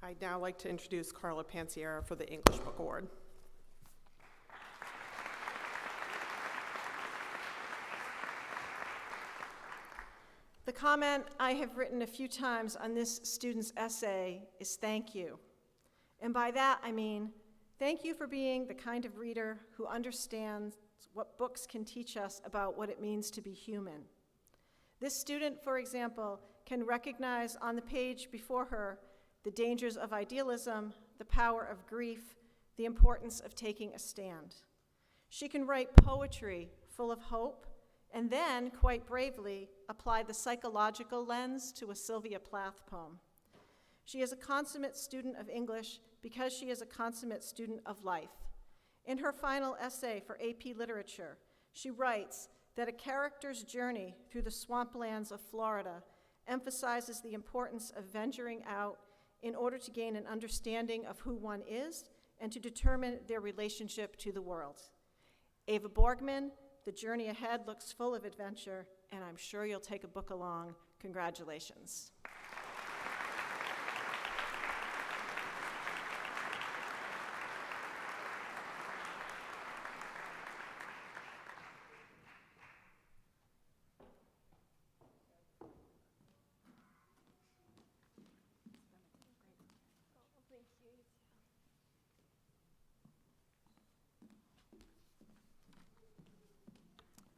I'd now like to introduce Carla Pansiera for the English Book Award. The comment I have written a few times on this student's essay is thank you. And by that I mean, thank you for being the kind of reader who understands what books can teach us about what it means to be human. This student, for example, can recognize on the page before her the dangers of idealism, the power of grief, the importance of taking a stand. She can write poetry full of hope, and then, quite bravely, apply the psychological lens to a Sylvia Plath poem. She is a consummate student of English because she is a consummate student of life. In her final essay for AP Literature, she writes that a character's journey through the swamplands of Florida emphasizes the importance of venturing out in order to gain an understanding of who one is and to determine their relationship to the world. Ava Borgman, the journey ahead looks full of adventure, and I'm sure you'll take a book along. Congratulations.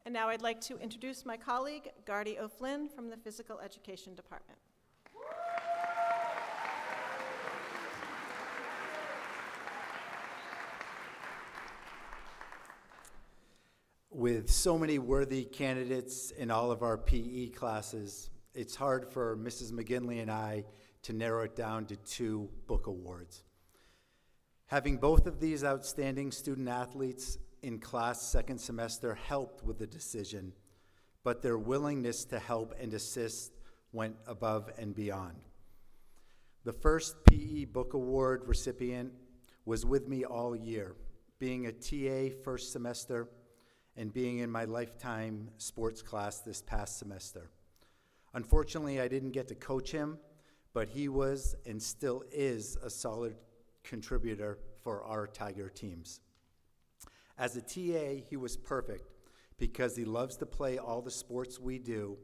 And now I'd like to introduce my colleague, Gardy O'Flynn from the Physical Education Department. With so many worthy candidates in all of our PE classes, it's hard for Mrs. McGinley and I to narrow it down to 2 book awards. Having both of these outstanding student athletes in class second semester helped with the decision, but their willingness to help and assist went above and beyond. The first PE book award recipient was with me all year, being a TA first semester and being in my lifetime sports class this past semester. Unfortunately, I didn't get to coach him, but he was and still is a solid contributor for our Tiger teams. As a TA, he was perfect because he loves to play all the sports we do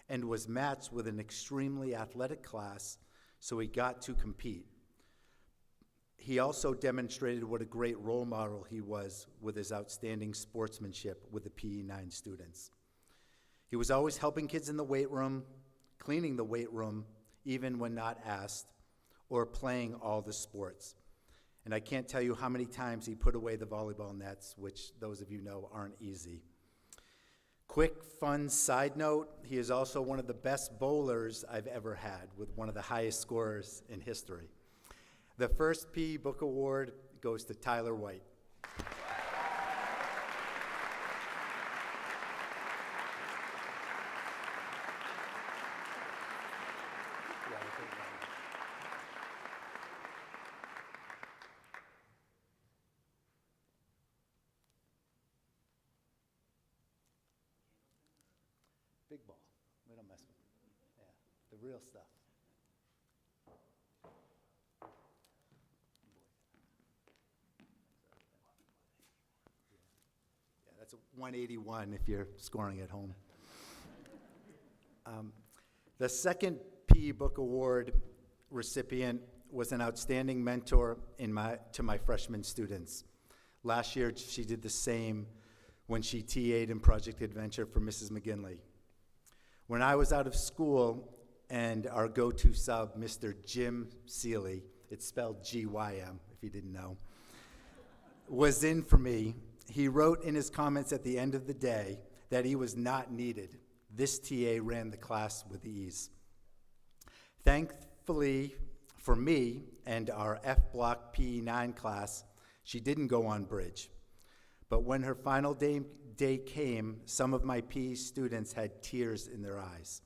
and was matched with an extremely athletic class, so he got to compete. He also demonstrated what a great role model he was with his outstanding sportsmanship with the PE9 students. He was always helping kids in the weight room, cleaning the weight room, even when not asked, or playing all the sports. And I can't tell you how many times he put away the volleyball nets, which those of you know aren't easy. Quick, fun side note, he is also one of the best bowlers I've ever had, with one of the highest scorers in history. The first PE Book Award goes to Tyler White. Big ball. We don't mess with it. Yeah, the real stuff. Yeah, that's a 181 if you're scoring at home. The second PE Book Award recipient was an outstanding mentor to my freshman students. Last year, she did the same when she TA'd in Project Adventure for Mrs. McGinley. When I was out of school and our go-to sub, Mr. Jim Seeley, it's spelled G-Y-M, if you didn't know, was in for me, he wrote in his comments at the end of the day that he was not needed. This TA ran the class with ease. Thankfully for me and our F-Block PE9 class, she didn't go on bridge. But when her final day came, some of my PE students had tears in their eyes.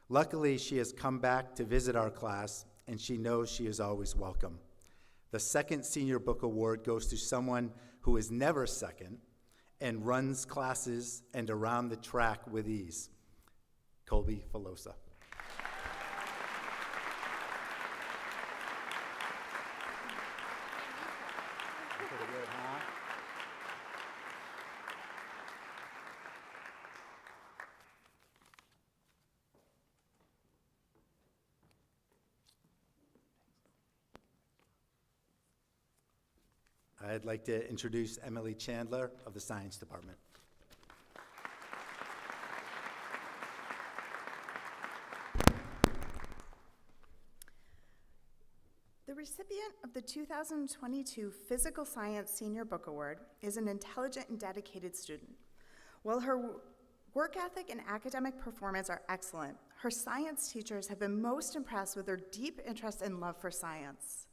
Luckily, she has come back to visit our class, and she knows she is always welcome. The second Senior Book Award goes to someone who is never second and runs classes and around the track with ease. Colby Filosa. I'd like to introduce Emily Chandler of the Science Department. The recipient of the 2022 Physical Science Senior Book Award is an intelligent and dedicated student. While her work ethic and academic performance are excellent, her science teachers have been most impressed with her deep interest and love for science.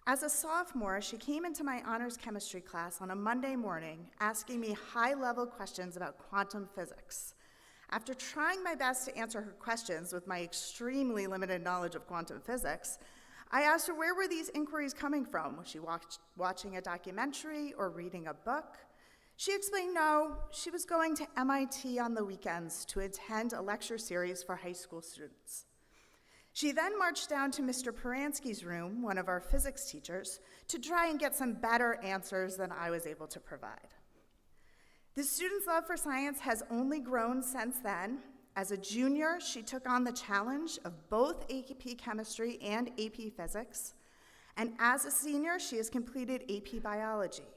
As a sophomore, she came into my honors chemistry class on a Monday morning asking me high-level questions about quantum physics. After trying my best to answer her questions with my extremely limited knowledge of quantum physics, I asked her where were these inquiries coming from? Was she watching a documentary or reading a book? She explained no, she was going to MIT on the weekends to attend a lecture series for high school students. She then marched down to Mr. Paransky's room, one of our physics teachers, to try and get some better answers than I was able to provide. The student's love for science has only grown since then. As a junior, she took on the challenge of both AP Chemistry and AP Physics, and as a senior, she has completed AP Biology.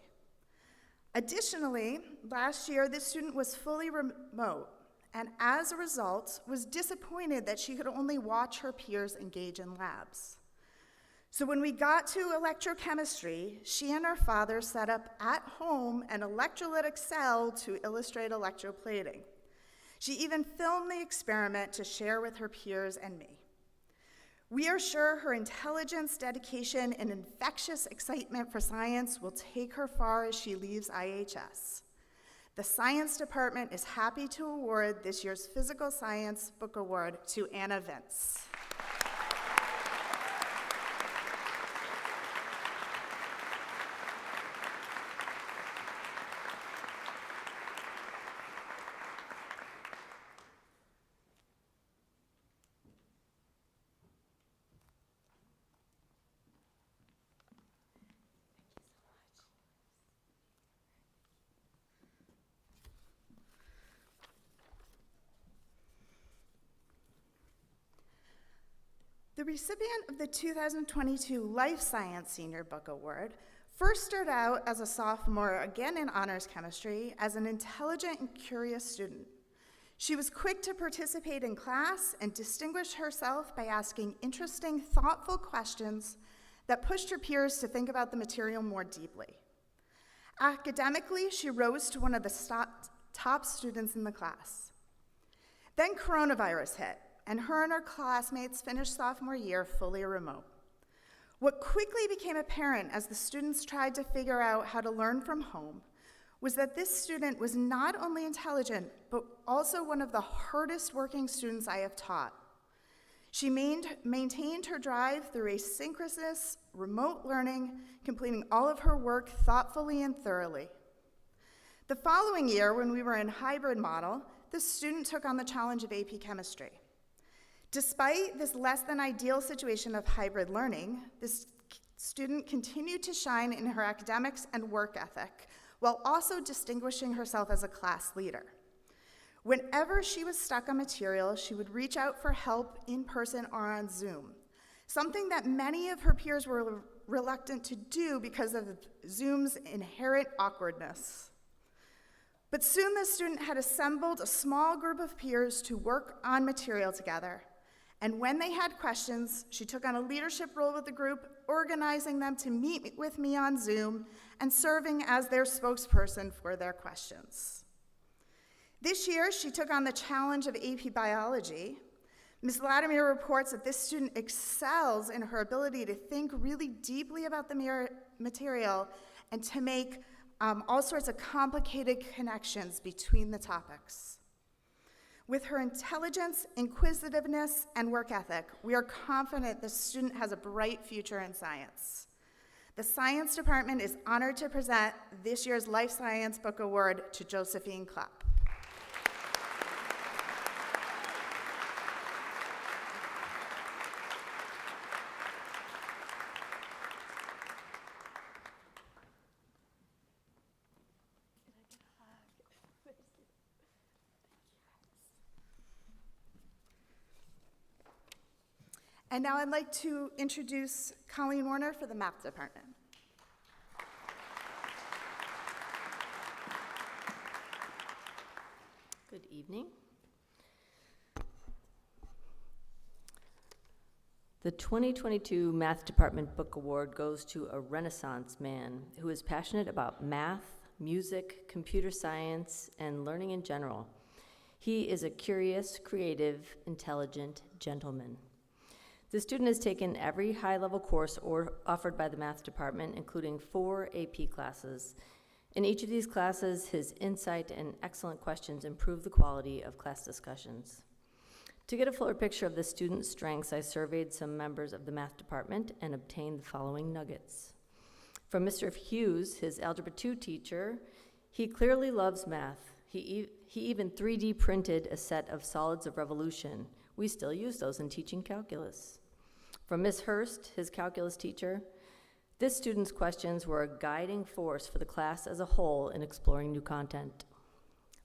Additionally, last year, this student was fully remote, and as a result, was disappointed that she could only watch her peers engage in labs. So when we got to electrochemistry, she and her father set up at home an electrolytic cell to illustrate electroplating. She even filmed the experiment to share with her peers and me. We are sure her intelligence, dedication, and infectious excitement for science will take her far as she leaves IHS. The science department is happy to award this year's Physical Science Book Award to Anna Vince. The recipient of the 2022 Life Science Senior Book Award first started out as a sophomore, again in honors chemistry, as an intelligent and curious student. She was quick to participate in class and distinguished herself by asking interesting, thoughtful questions that pushed her peers to think about the material more deeply. Academically, she rose to one of the top students in the class. Then coronavirus hit, and her classmates finished sophomore year fully remote. What quickly became apparent as the students tried to figure out how to learn from home was that this student was not only intelligent, but also one of the hardest working students I have taught. She maintained her drive through asynchronous, remote learning, completing all of her work thoughtfully and thoroughly. The following year, when we were in hybrid model, the student took on the challenge of AP Chemistry. Despite this less than ideal situation of hybrid learning, this student continued to shine in her academics and work ethic, while also distinguishing herself as a class leader. Whenever she was stuck on material, she would reach out for help in person or on Zoom, something that many of her peers were reluctant to do because of Zoom's inherent awkwardness. But soon the student had assembled a small group of peers to work on material together. And when they had questions, she took on a leadership role with the group, organizing them to meet with me on Zoom and serving as their spokesperson for their questions. This year, she took on the challenge of AP Biology. Ms. Latimer reports that this student excels in her ability to think really deeply about the material and to make all sorts of complicated connections between the topics. With her intelligence, inquisitiveness, and work ethic, we are confident the student has a bright future in science. The Science Department is honored to present this year's Life Science Book Award to Josephine Klopp. And now I'd like to introduce Colleen Warner for the Math Department. Good evening. The 2022 Math Department Book Award goes to a Renaissance man who is passionate about math, music, computer science, and learning in general. He is a curious, creative, intelligent gentleman. The student has taken every high-level course offered by the Math Department, including 4 AP classes. In each of these classes, his insight and excellent questions improve the quality of class discussions. To get a fuller picture of the student's strengths, I surveyed some members of the Math Department and obtained the following nuggets. From Mr. Hughes, his Algebra 2 teacher, he clearly loves math. He even 3D printed a set of solids of revolution. We still use those in teaching calculus. From Ms. Hurst, his calculus teacher, this student's questions were a guiding force for the class as a whole in exploring new content.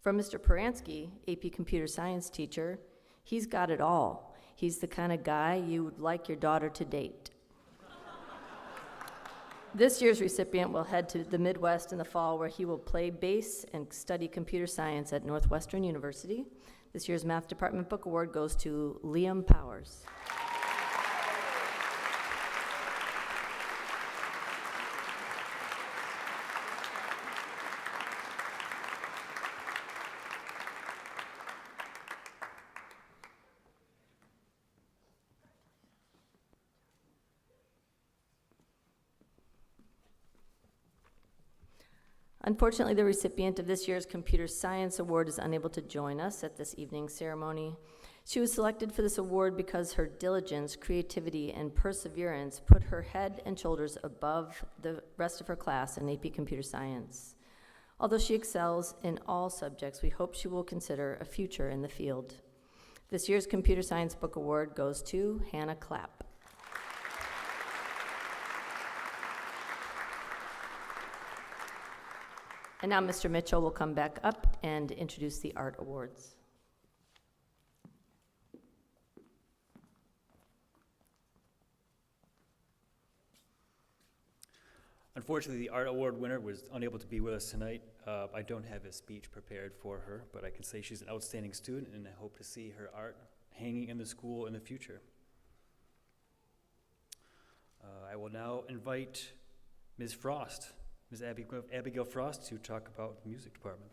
From Mr. Paransky, AP Computer Science teacher, he's got it all. He's the kind of guy you would like your daughter to date. This year's recipient will head to the Midwest in the fall, where he will play bass and study computer science at Northwestern University. This year's Math Department Book Award goes to Liam Powers. Unfortunately, the recipient of this year's Computer Science Award is unable to join us at this evening's ceremony. She was selected for this award because her diligence, creativity, and perseverance put her head and shoulders above the rest of her class in AP Computer Science. Although she excels in all subjects, we hope she will consider a future in the field. This year's Computer Science Book Award goes to Hannah Clapp. And now Mr. Mitchell will come back up and introduce the Art Awards. Unfortunately, the Art Award winner was unable to be with us tonight. I don't have a speech prepared for her, but I can say she's an outstanding student, and I hope to see her art hanging in the school in the future. I will now invite Ms. Frost, Ms. Abigail Frost, to talk about the music department.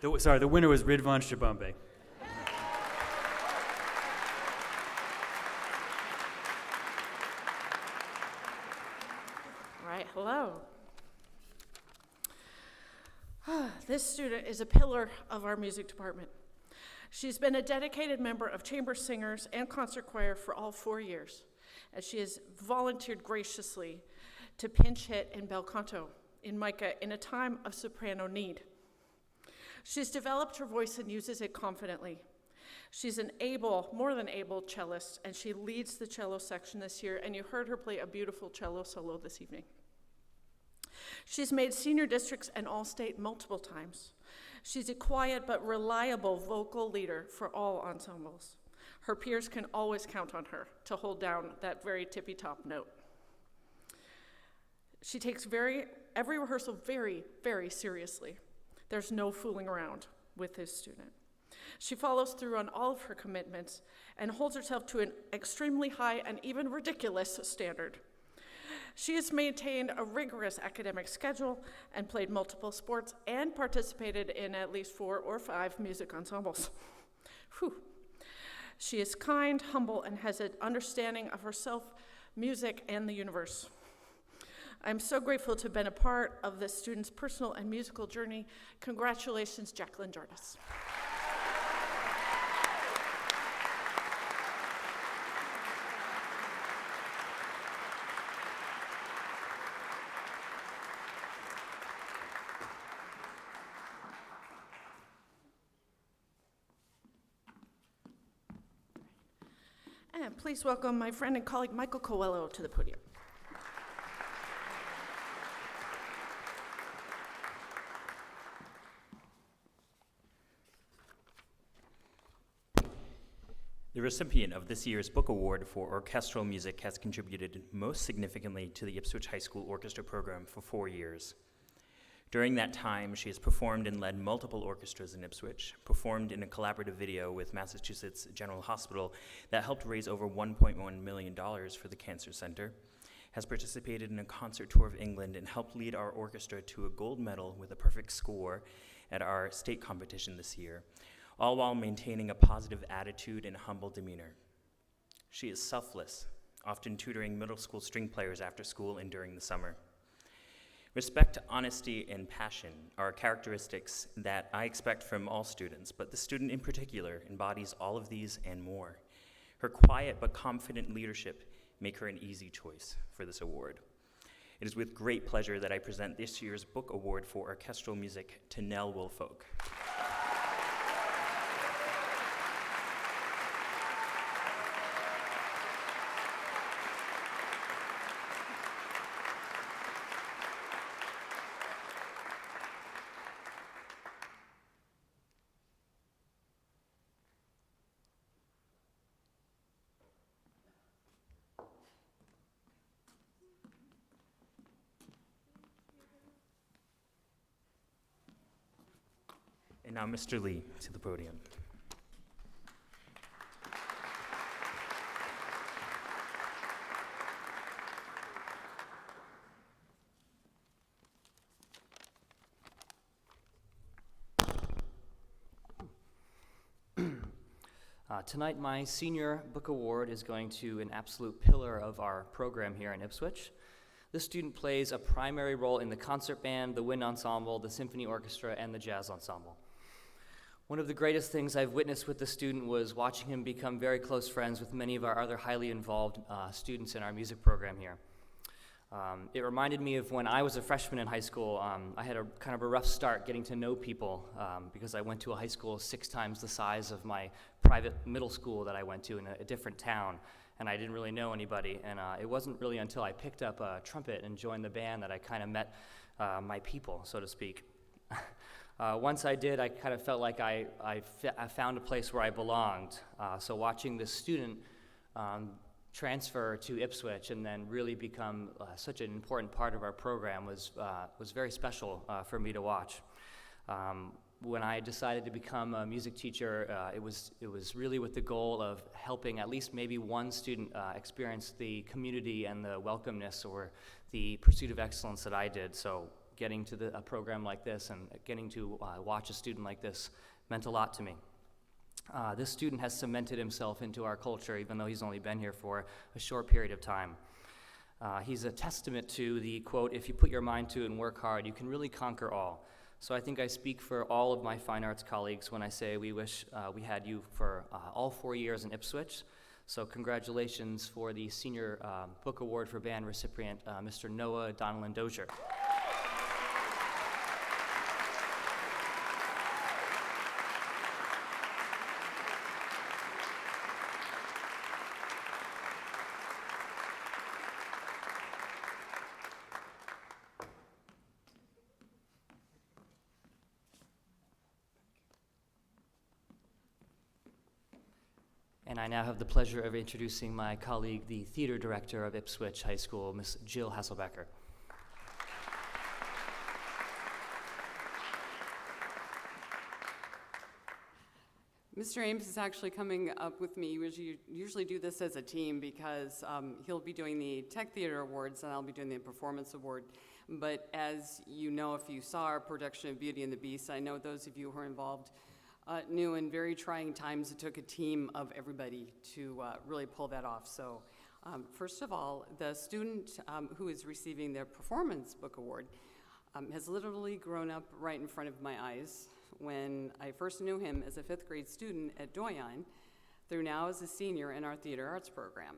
The winner was Ridvan Shabambe. All right, hello. This student is a pillar of our music department. She's been a dedicated member of chamber singers and concert choir for all 4 years, as she has volunteered graciously to pinch hit in bel canto in Micah in a time of soprano need. She's developed her voice and uses it confidently. She's an more than able cellist, and she leads the cello section this year, and you heard her play a beautiful cello solo this evening. She's made senior districts and all-state multiple times. She's a quiet but reliable vocal leader for all ensembles. Her peers can always count on her to hold down that very tippy-top note. She takes every rehearsal very, very seriously. There's no fooling around with this student. She follows through on all of her commitments and holds herself to an extremely high and even ridiculous standard. She has maintained a rigorous academic schedule and played multiple sports and participated in at least 4 or 5 music ensembles. Whew. She is kind, humble, and has an understanding of herself, music, and the universe. I'm so grateful to have been a part of this student's personal and musical journey. Congratulations, Jacqueline Jardis. And please welcome my friend and colleague Michael Coelho to the podium. The recipient of this year's Book Award for Orchestral Music has contributed most significantly to the Ipswich High School Orchestra program for 4 years. During that time, she has performed and led multiple orchestras in Ipswich, performed in a collaborative video with Massachusetts General Hospital that helped raise over $1.1 million for the Cancer Center, has participated in a concert tour of England, and helped lead our orchestra to a gold medal with a perfect score at our state competition this year, all while maintaining a positive attitude and humble demeanor. She is selfless, often tutoring middle school string players after school and during the summer. Respect, honesty, and passion are characteristics that I expect from all students, but the student in particular embodies all of these and more. Her quiet but confident leadership make her an easy choice for this award. It is with great pleasure that I present this year's Book Award for Orchestral Music to Nell Woolfolk. And now Mr. Lee to the podium. Tonight, my Senior Book Award is going to an absolute pillar of our program here in Ipswich. This student plays a primary role in the concert band, the wind ensemble, the symphony orchestra, and the jazz ensemble. One of the greatest things I've witnessed with the student was watching him become very close friends with many of our other highly involved students in our music program here. It reminded me of when I was a freshman in high school. I had a kind of a rough start getting to know people because I went to a high school 6 times the size of my private middle school that I went to in a different town, and I didn't really know anybody. And it wasn't really until I picked up a trumpet and joined the band that I kind of met my people, so to speak. Once I did, I kind of felt like I found a place where I belonged. So watching this student transfer to Ipswich and then really become such an important part of our program was very special for me to watch. When I decided to become a music teacher, it was really with the goal of helping at least maybe one student experience the community and the welcomeness or the pursuit of excellence that I did. So getting to a program like this and getting to watch a student like this meant a lot to me. This student has cemented himself into our culture, even though he's only been here for a short period of time. He's a testament to the quote, "If you put your mind to it and work hard, you can really conquer all." So I think I speak for all of my fine arts colleagues when I say we wish we had you for all 4 years in Ipswich. So congratulations for the Senior Book Award for Band recipient, Mr. Noah Donalyn Dozier. And I now have the pleasure of introducing my colleague, the theater director of Ipswich High School, Ms. Jill Hasselbecker. Mr. Ames is actually coming up with me. We usually do this as a team because he'll be doing the Tech Theater Awards and I'll be doing the Performance Award. But as you know, if you saw our production of Beauty and the Beast, I know those of you who are involved knew in very trying times it took a team of everybody to really pull that off. So first of all, the student who is receiving their Performance Book Award has literally grown up right in front of my eyes when I first knew him as a 5th grade student at Doyon, through now as a senior in our theater arts program.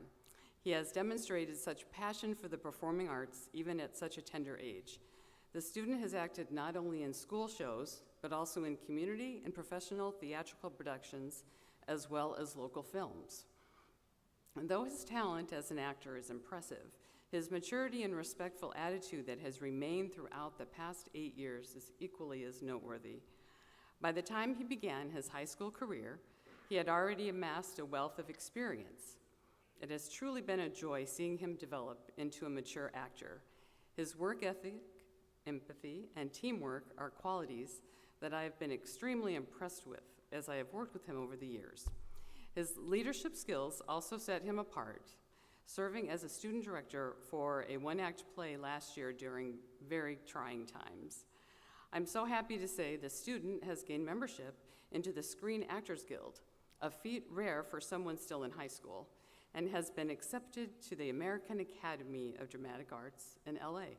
He has demonstrated such passion for the performing arts even at such a tender age. The student has acted not only in school shows, but also in community and professional theatrical productions, as well as local films. And though his talent as an actor is impressive, his maturity and respectful attitude that has remained throughout the past 8 years is equally as noteworthy. By the time he began his high school career, he had already amassed a wealth of experience. It has truly been a joy seeing him develop into a mature actor. His work ethic, empathy, and teamwork are qualities that I have been extremely impressed with as I have worked with him over the years. His leadership skills also set him apart, serving as a student director for a one-act play last year during very trying times. I'm so happy to say the student has gained membership into the Screen Actors Guild, a feat rare for someone still in high school, and has been accepted to the American Academy of Dramatic Arts in LA.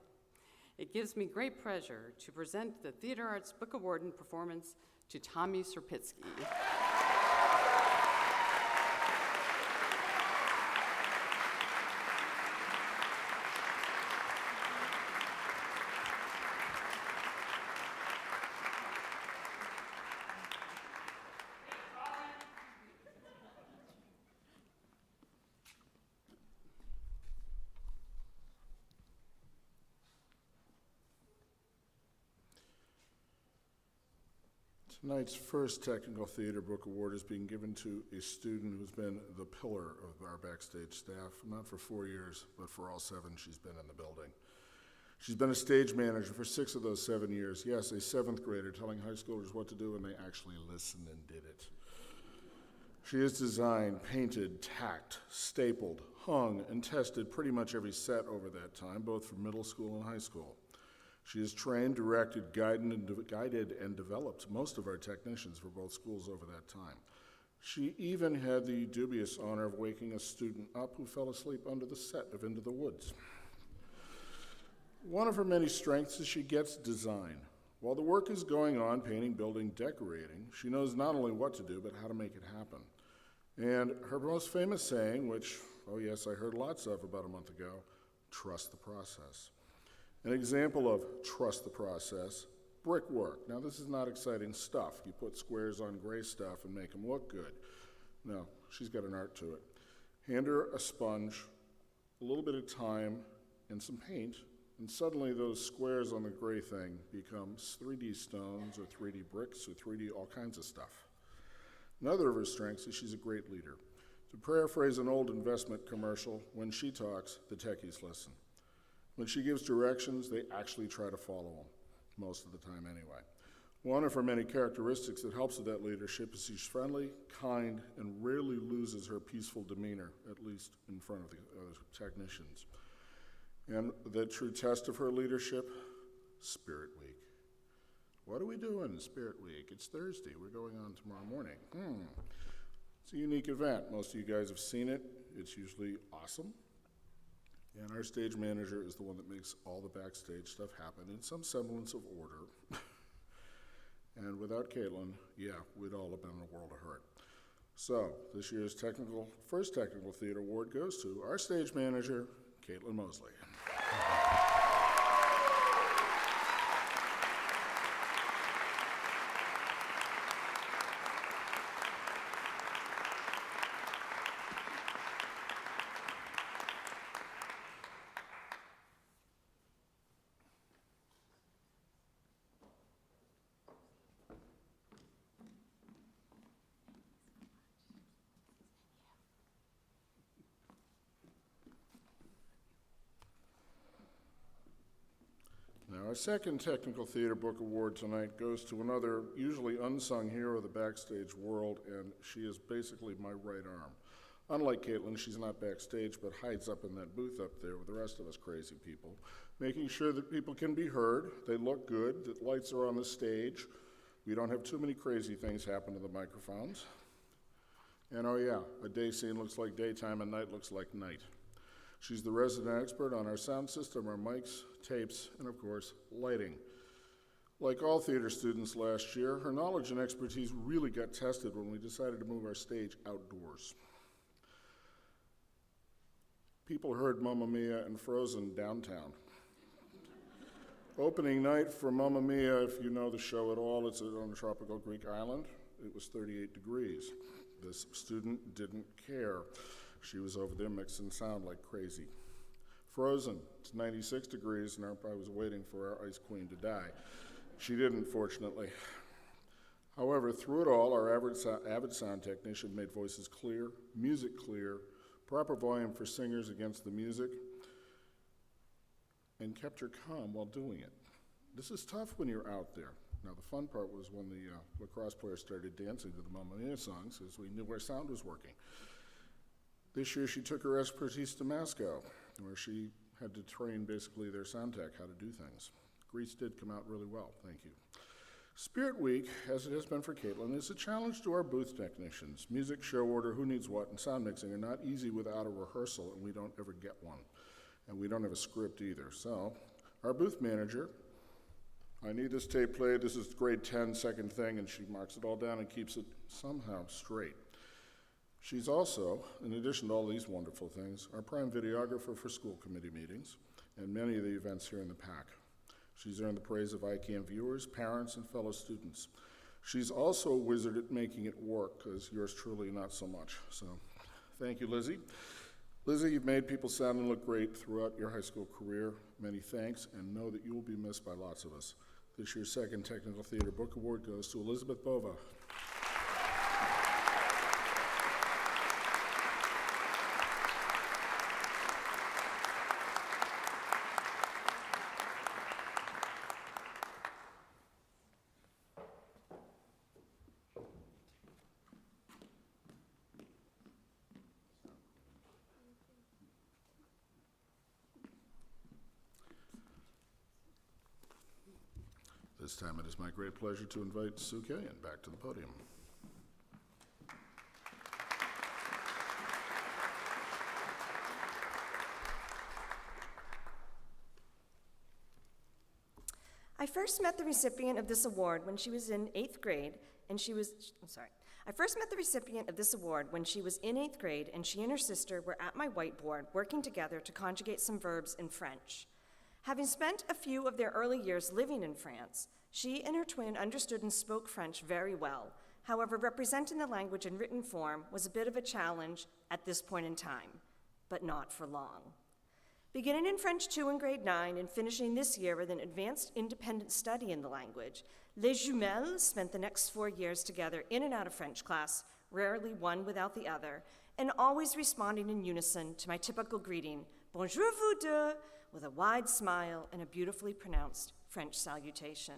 It gives me great pleasure to present the Theater Arts Book Award and performance to Tommy Serpitsky. Tonight's first Technical Theater Book Award is being given to a student who's been the pillar of our backstage staff, not for 4 years, but for all 7 she's been in the building. She's been a stage manager for 6 of those 7 years. Yes, a 7th grader telling high schoolers what to do, and they actually listened and did it. She has designed, painted, tacked, stapled, hung, and tested pretty much every set over that time, both for middle school and high school. She has trained, directed, guided, and developed most of our technicians for both schools over that time. She even had the dubious honor of waking a student up who fell asleep under the set of Into the Woods. One of her many strengths is she gets design. While the work is going on, painting, building, decorating, she knows not only what to do, but how to make it happen. And her most famous saying, which, oh yes, I heard lots of about a month ago, trust the process. An example of trust the process, brickwork. Now this is not exciting stuff. You put squares on gray stuff and make them look good. No, she's got an art to it. Hand her a sponge, a little bit of time, and some paint, and suddenly those squares on the gray thing becomes 3D stones or 3D bricks or 3D all kinds of stuff. Another of her strengths is she's a great leader. To paraphrase an old investment commercial, when she talks, the techies listen. When she gives directions, they actually try to follow them, most of the time anyway. One of her many characteristics that helps with that leadership is she's friendly, kind, and rarely loses her peaceful demeanor, at least in front of the other technicians. And the true test of her leadership, Spirit Week. What are we doing in Spirit Week? It's Thursday. We're going on tomorrow morning. It's a unique event. Most of you guys have seen it. It's usually awesome. And our stage manager is the one that makes all the backstage stuff happen in some semblance of order. And without Caitlin, yeah, we'd all have been in a world of hurt. So this year's first technical theater award goes to our stage manager, Caitlin Mosley. Now, our second Technical Theater Book Award tonight goes to another usually unsung hero of the backstage world, and she is basically my right arm. Unlike Caitlin, she's not backstage, but hides up in that booth up there with the rest of us crazy people, making sure that people can be heard, they look good, that lights are on the stage, we don't have too many crazy things happen to the microphones. And oh yeah, a day scene looks like daytime and night looks like night. She's the resident expert on our sound system, our mics, tapes, and of course, lighting. Like all theater students last year, her knowledge and expertise really got tested when we decided to move our stage outdoors. People heard Mamma Mia and Frozen downtown. Opening night for Mamma Mia, if you know the show at all, it's on a tropical Greek island. It was 38 degrees. This student didn't care. She was over there mixing sound like crazy. Frozen, it's 96 degrees, and I was waiting for our ice queen to die. She didn't, fortunately. However, through it all, our avid sound technician made voices clear, music clear, proper volume for singers against the music, and kept her calm while doing it. This is tough when you're out there. Now, the fun part was when the lacrosse players started dancing to the Mamma Mia songs, as we knew our sound was working. This year, she took her expertise to Moscow, where she had to train basically their sound tech how to do things. Greece did come out really well, thank you. Spirit Week, as it has been for Caitlin, is a challenge to our booth technicians. Music, show order, who needs what, and sound mixing are not easy without a rehearsal, and we don't ever get one. And we don't have a script either. So, our booth manager, I need this tape played, this is grade 10, second thing, and she marks it all down and keeps it somehow straight. She's also, in addition to all these wonderful things, our prime videographer for school committee meetings and many of the events here in the PAC. She's earned the praise of ICAM viewers, parents, and fellow students. She's also a wizard at making it work, because yours truly not so much. So, thank you, Lizzie. Lizzie, you've made people sound and look great throughout your high school career. Many thanks, and know that you will be missed by lots of us. This year's second Technical Theater Book Award goes to Elizabeth Bova. This time it is my great pleasure to invite Sue Killian back to the podium. I first met the recipient of this award when she was in 8th grade, and I first met the recipient of this award when she was in 8th grade, and she and her sister were at my whiteboard working together to conjugate some verbs in French. Having spent a few of their early years living in France, she and her twin understood and spoke French very well. However, representing the language in written form was a bit of a challenge at this point in time, but not for long. Beginning in French 2 in grade 9 and finishing this year with an advanced independent study in the language, Les Jumelles spent the next 4 years together in and out of French class, rarely one without the other, and always responding in unison to my typical greeting, Bonjour vous deux, with a wide smile and a beautifully pronounced French salutation.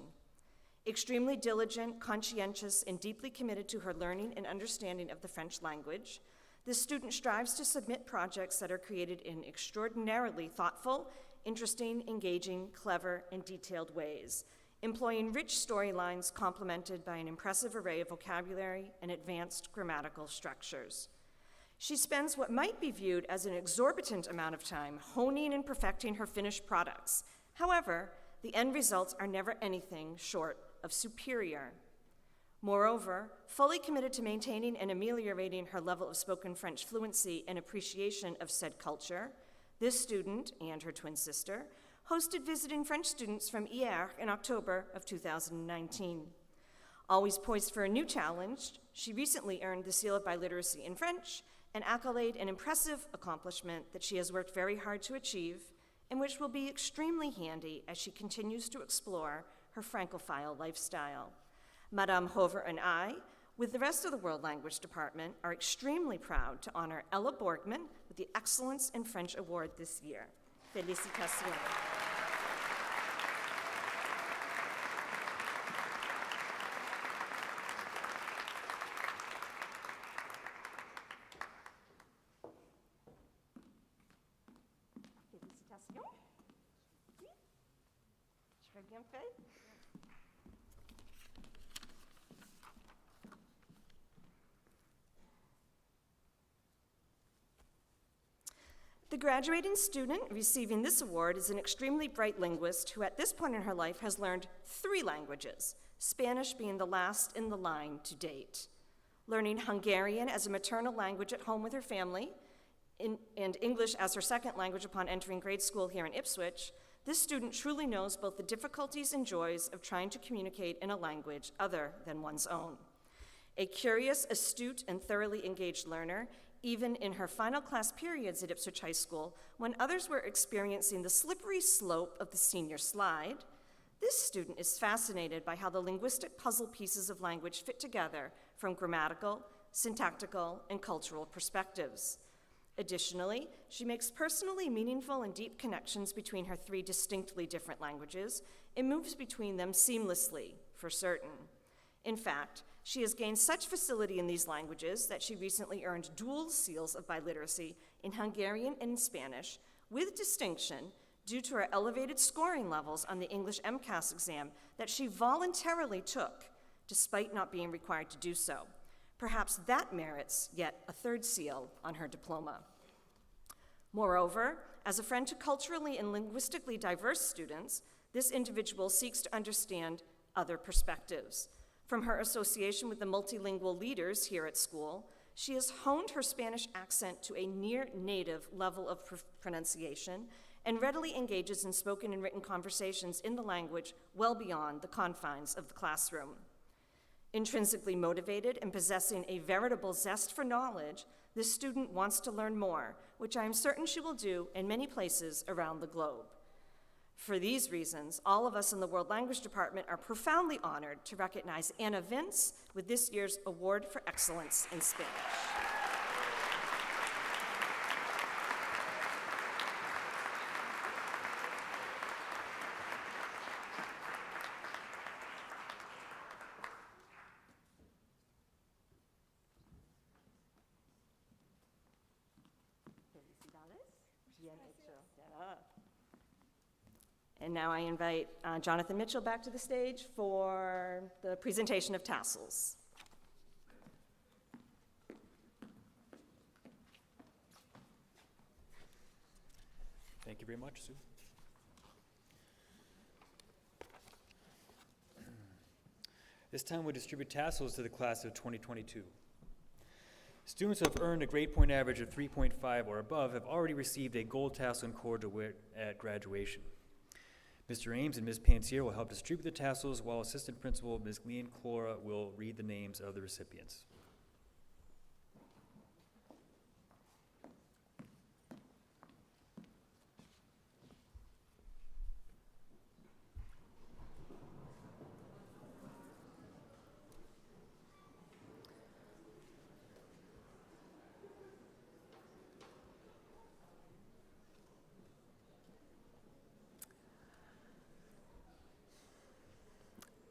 Extremely diligent, conscientious, and deeply committed to her learning and understanding of the French language, this student strives to submit projects that are created in extraordinarily thoughtful, interesting, engaging, clever, and detailed ways, employing rich storylines complemented by an impressive array of vocabulary and advanced grammatical structures. She spends what might be viewed as an exorbitant amount of time honing and perfecting her finished products. However, the end results are never anything short of superior. Moreover, fully committed to maintaining and ameliorating her level of spoken French fluency and appreciation of said culture, this student and her twin sister hosted visiting French students from ICAM in October of 2019. Always poised for a new challenge, she recently earned the Seal of Biliteracy in French, an accolade and impressive accomplishment that she has worked very hard to achieve, and which will be extremely handy as she continues to explore her Francophile lifestyle. Madame Hover and I, with the rest of the World Language Department, are extremely proud to honor Ella Borgman with the Excellence in French Award this year. Félicitations. Très bien fait. The graduating student receiving this award is an extremely bright linguist who at this point in her life has learned 3 languages, Spanish being the last in the line to date. Learning Hungarian as a maternal language at home with her family, and English as her second language upon entering grade school here in Ipswich, this student truly knows both the difficulties and joys of trying to communicate in a language other than one's own. A curious, astute, and thoroughly engaged learner, even in her final class periods at Ipswich High School, when others were experiencing the slippery slope of the senior slide, this student is fascinated by how the linguistic puzzle pieces of language fit together from grammatical, syntactical, and cultural perspectives. Additionally, she makes personally meaningful and deep connections between her 3 distinctly different languages and moves between them seamlessly, for certain. In fact, she has gained such facility in these languages that she recently earned dual seals of biliteracy in Hungarian and Spanish with distinction due to her elevated scoring levels on the English MCAS exam that she voluntarily took, despite not being required to do so. Perhaps that merits yet a 3rd seal on her diploma. Moreover, as a friend to culturally and linguistically diverse students, this individual seeks to understand other perspectives. From her association with the multilingual leaders here at school, she has honed her Spanish accent to a near-native level of pronunciation and readily engages in spoken and written conversations in the language well beyond the confines of the classroom. Intrinsically motivated and possessing a veritable zest for knowledge, this student wants to learn more, which I am certain she will do in many places around the globe. For these reasons, all of us in the World Language Department are profoundly honored to recognize Anna Vince with this year's Award for Excellence in Spanish. And now I invite Jonathan Mitchell back to the stage for the presentation of tassels. Thank you very much, Sue. This time we'll distribute tassels to the class of 2022. Students who have earned a grade point average of 3.5 or above have already received a gold tassel and cord to wear at graduation. Mr. Ames and Ms. Pansier will help distribute the tassels, while Assistant Principal Ms. Leanne Clora will read the names of the recipients.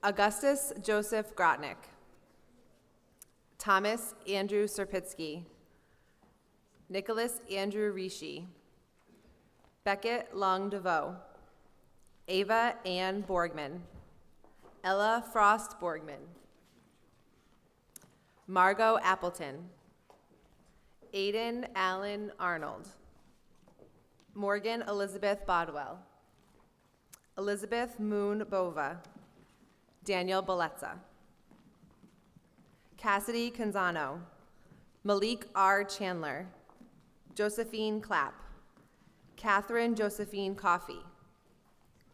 Augustus Joseph Grotnick. Thomas Andrew Serpitsky. Nicholas Andrew Rishi. Beckett Long DeVoe. Ava Ann Borgman. Ella Frost Borgman. Margot Appleton. Aiden Allen Arnold. Morgan Elizabeth Bodwell. Elizabeth Moon Bova. Daniel Belezza. Cassidy Canzano. Malik R. Chandler. Josephine Clapp. Catherine Josephine Coffey.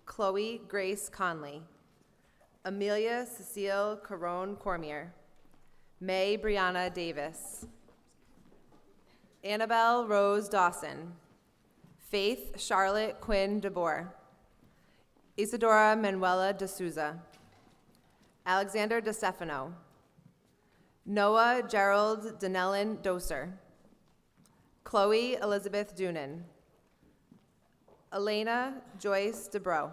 Chloe Grace Conley. Amelia Cecile Caron Cormier. May Brianna Davis. Annabelle Rose Dawson. Faith Charlotte Quinn DeBoer. Isadora Manuela de Souza. Alexander DeStefano. Noah Gerald Denellen Doser. Chloe Elizabeth Doonan. Elena Joyce DeBro.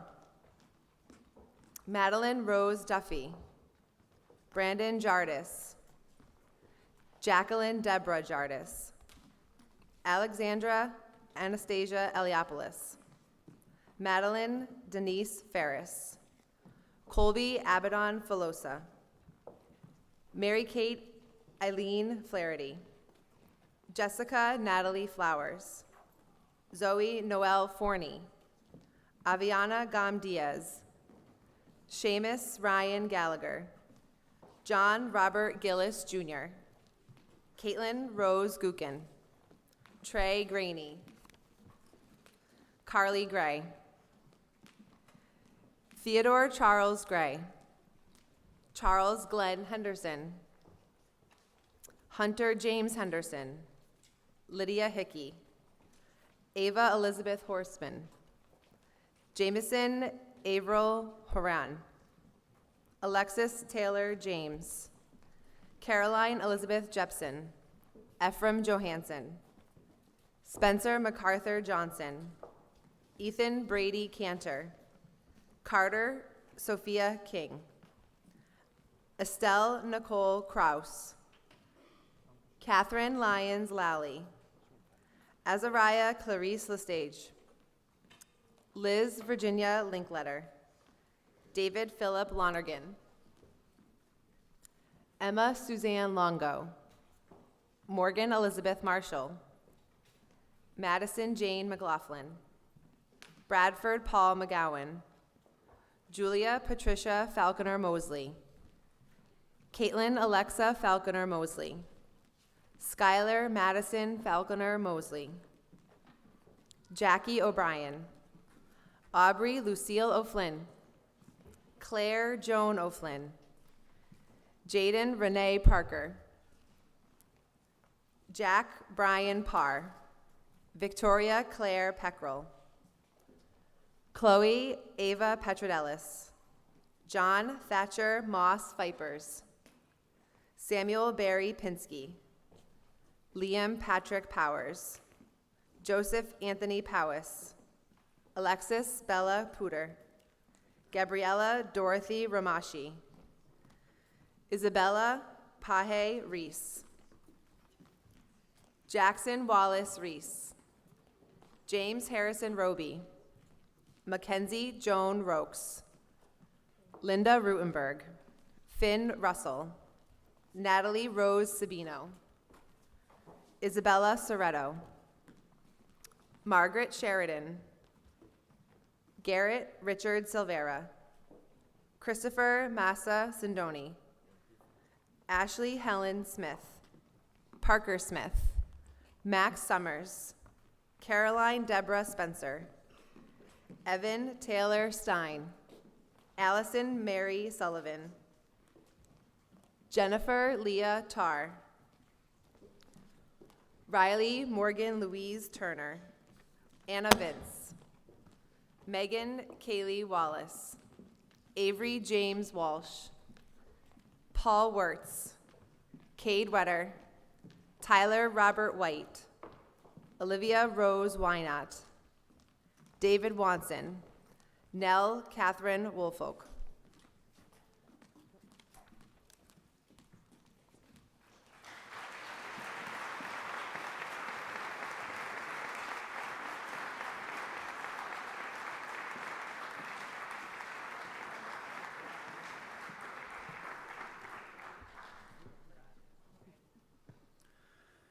Madeline Rose Duffy. Brandon Jardis. Jacqueline Deborah Jardis. Alexandra Anastasia Eliopoulos. Madeline Denise Ferris. Colby Abaddon Filosa. Mary Kate Eileen Flaherty. Jessica Natalie Flowers. Zoe Noel Forney. Aviana Gam Diaz. Seamus Ryan Gallagher. John Robert Gillis Jr. Caitlin Rose Gukin. Trey Graney. Carly Gray. Theodore Charles Gray. Charles Glenn Henderson. Hunter James Henderson. Lydia Hickey. Ava Elizabeth Horseman. Jameson Averill Horan. Alexis Taylor James. Caroline Elizabeth Jepson. Ephraim Johansson. Spencer MacArthur Johnson. Ethan Brady Cantor. Carter Sophia King. Estelle Nicole Kraus. Catherine Lyons Lally. Azariah Clarice Lestage. Liz Virginia Linkletter. David Philip Lonergan. Emma Suzanne Longo. Morgan Elizabeth Marshall. Madison Jane McLaughlin. Bradford Paul McGowan. Julia Patricia Falconer Mosley. Caitlin Alexa Falconer Mosley. Skylar Madison Falconer Mosley. Jackie O'Brien. Aubrey Lucille O'Flynn. Claire Joan O'Flynn. Jaden Renee Parker. Jack Brian Parr. Victoria Claire Peckrell. Chloe Ava Petrodellis. John Thatcher Moss Vipers. Samuel Barry Pinsky. Liam Patrick Powers. Joseph Anthony Powis. Alexis Bella Pooter. Gabriella Dorothy Ramashi. Isabella Pahe Reese. Jackson Wallace Reese. James Harrison Roby. Mackenzie Joan Rokes, Linda Rutenberg, Finn Russell, Natalie Rose Sabino, Isabella Soretto, Margaret Sheridan, Garrett Richard Silvera, Christopher Massa Sindoni, Ashley Helen Smith, Parker Smith, Max Summers, Caroline Deborah Spencer, Evan Taylor Stein, Allison Mary Sullivan, Jennifer Leah Tarr, Riley Morgan Louise Turner, Anna Vince, Megan Kaylee Wallace, Avery James Walsh, Paul Wirtz, Cade Wetter, Tyler Robert White, Olivia Rose Wynot, David Wanson, Nell Catherine Woolfolk.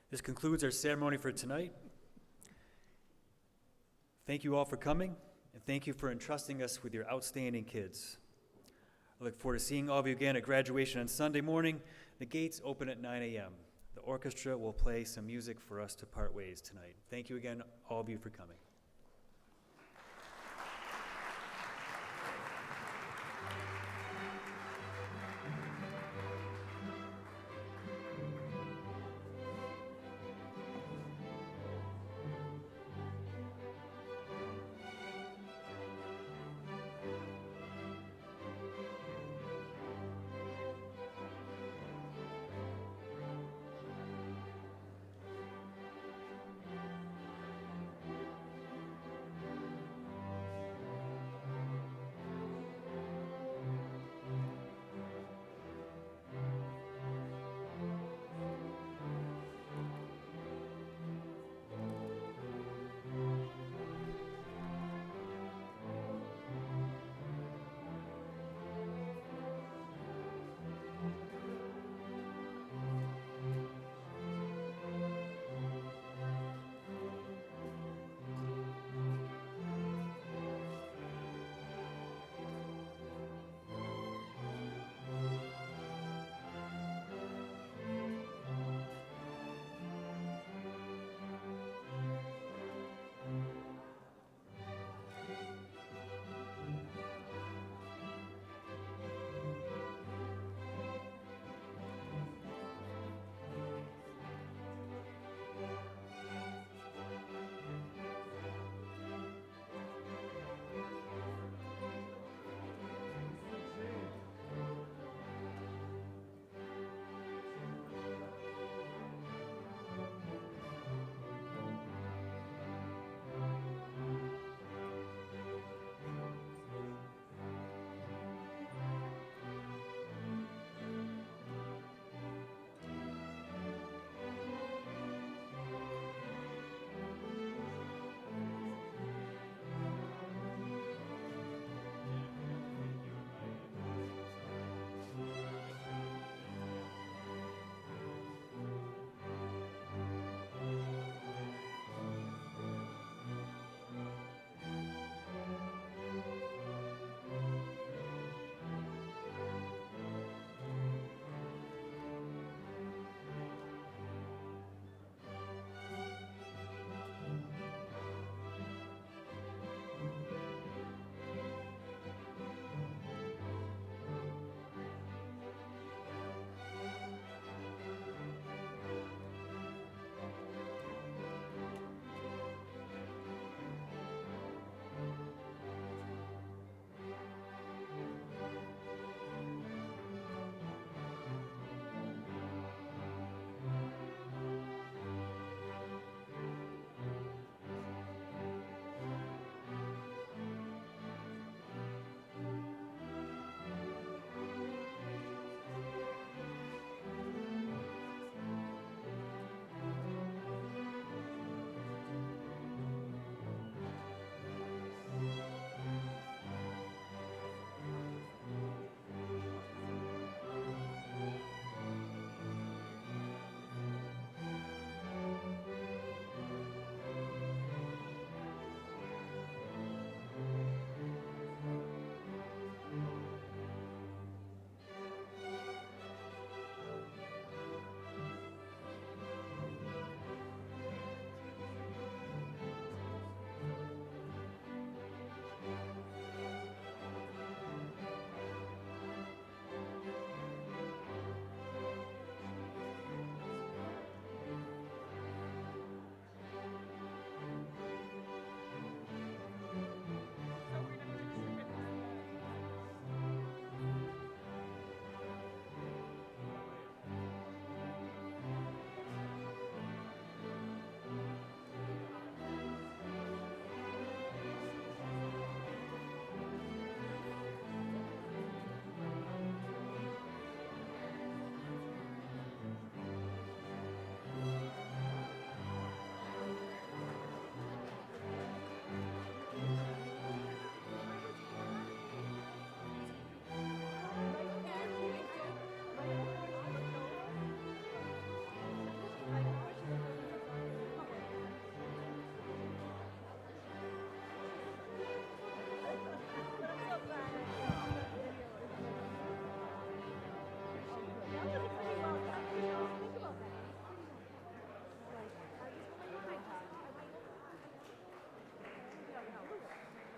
This concludes our ceremony for tonight. Thank you all for coming, and thank you for entrusting us with your outstanding kids. I look forward to seeing all of you again at graduation on Sunday morning. The gates open at 9 a.m. The orchestra will play some music for us to part ways tonight. Thank you again, all of you, for coming.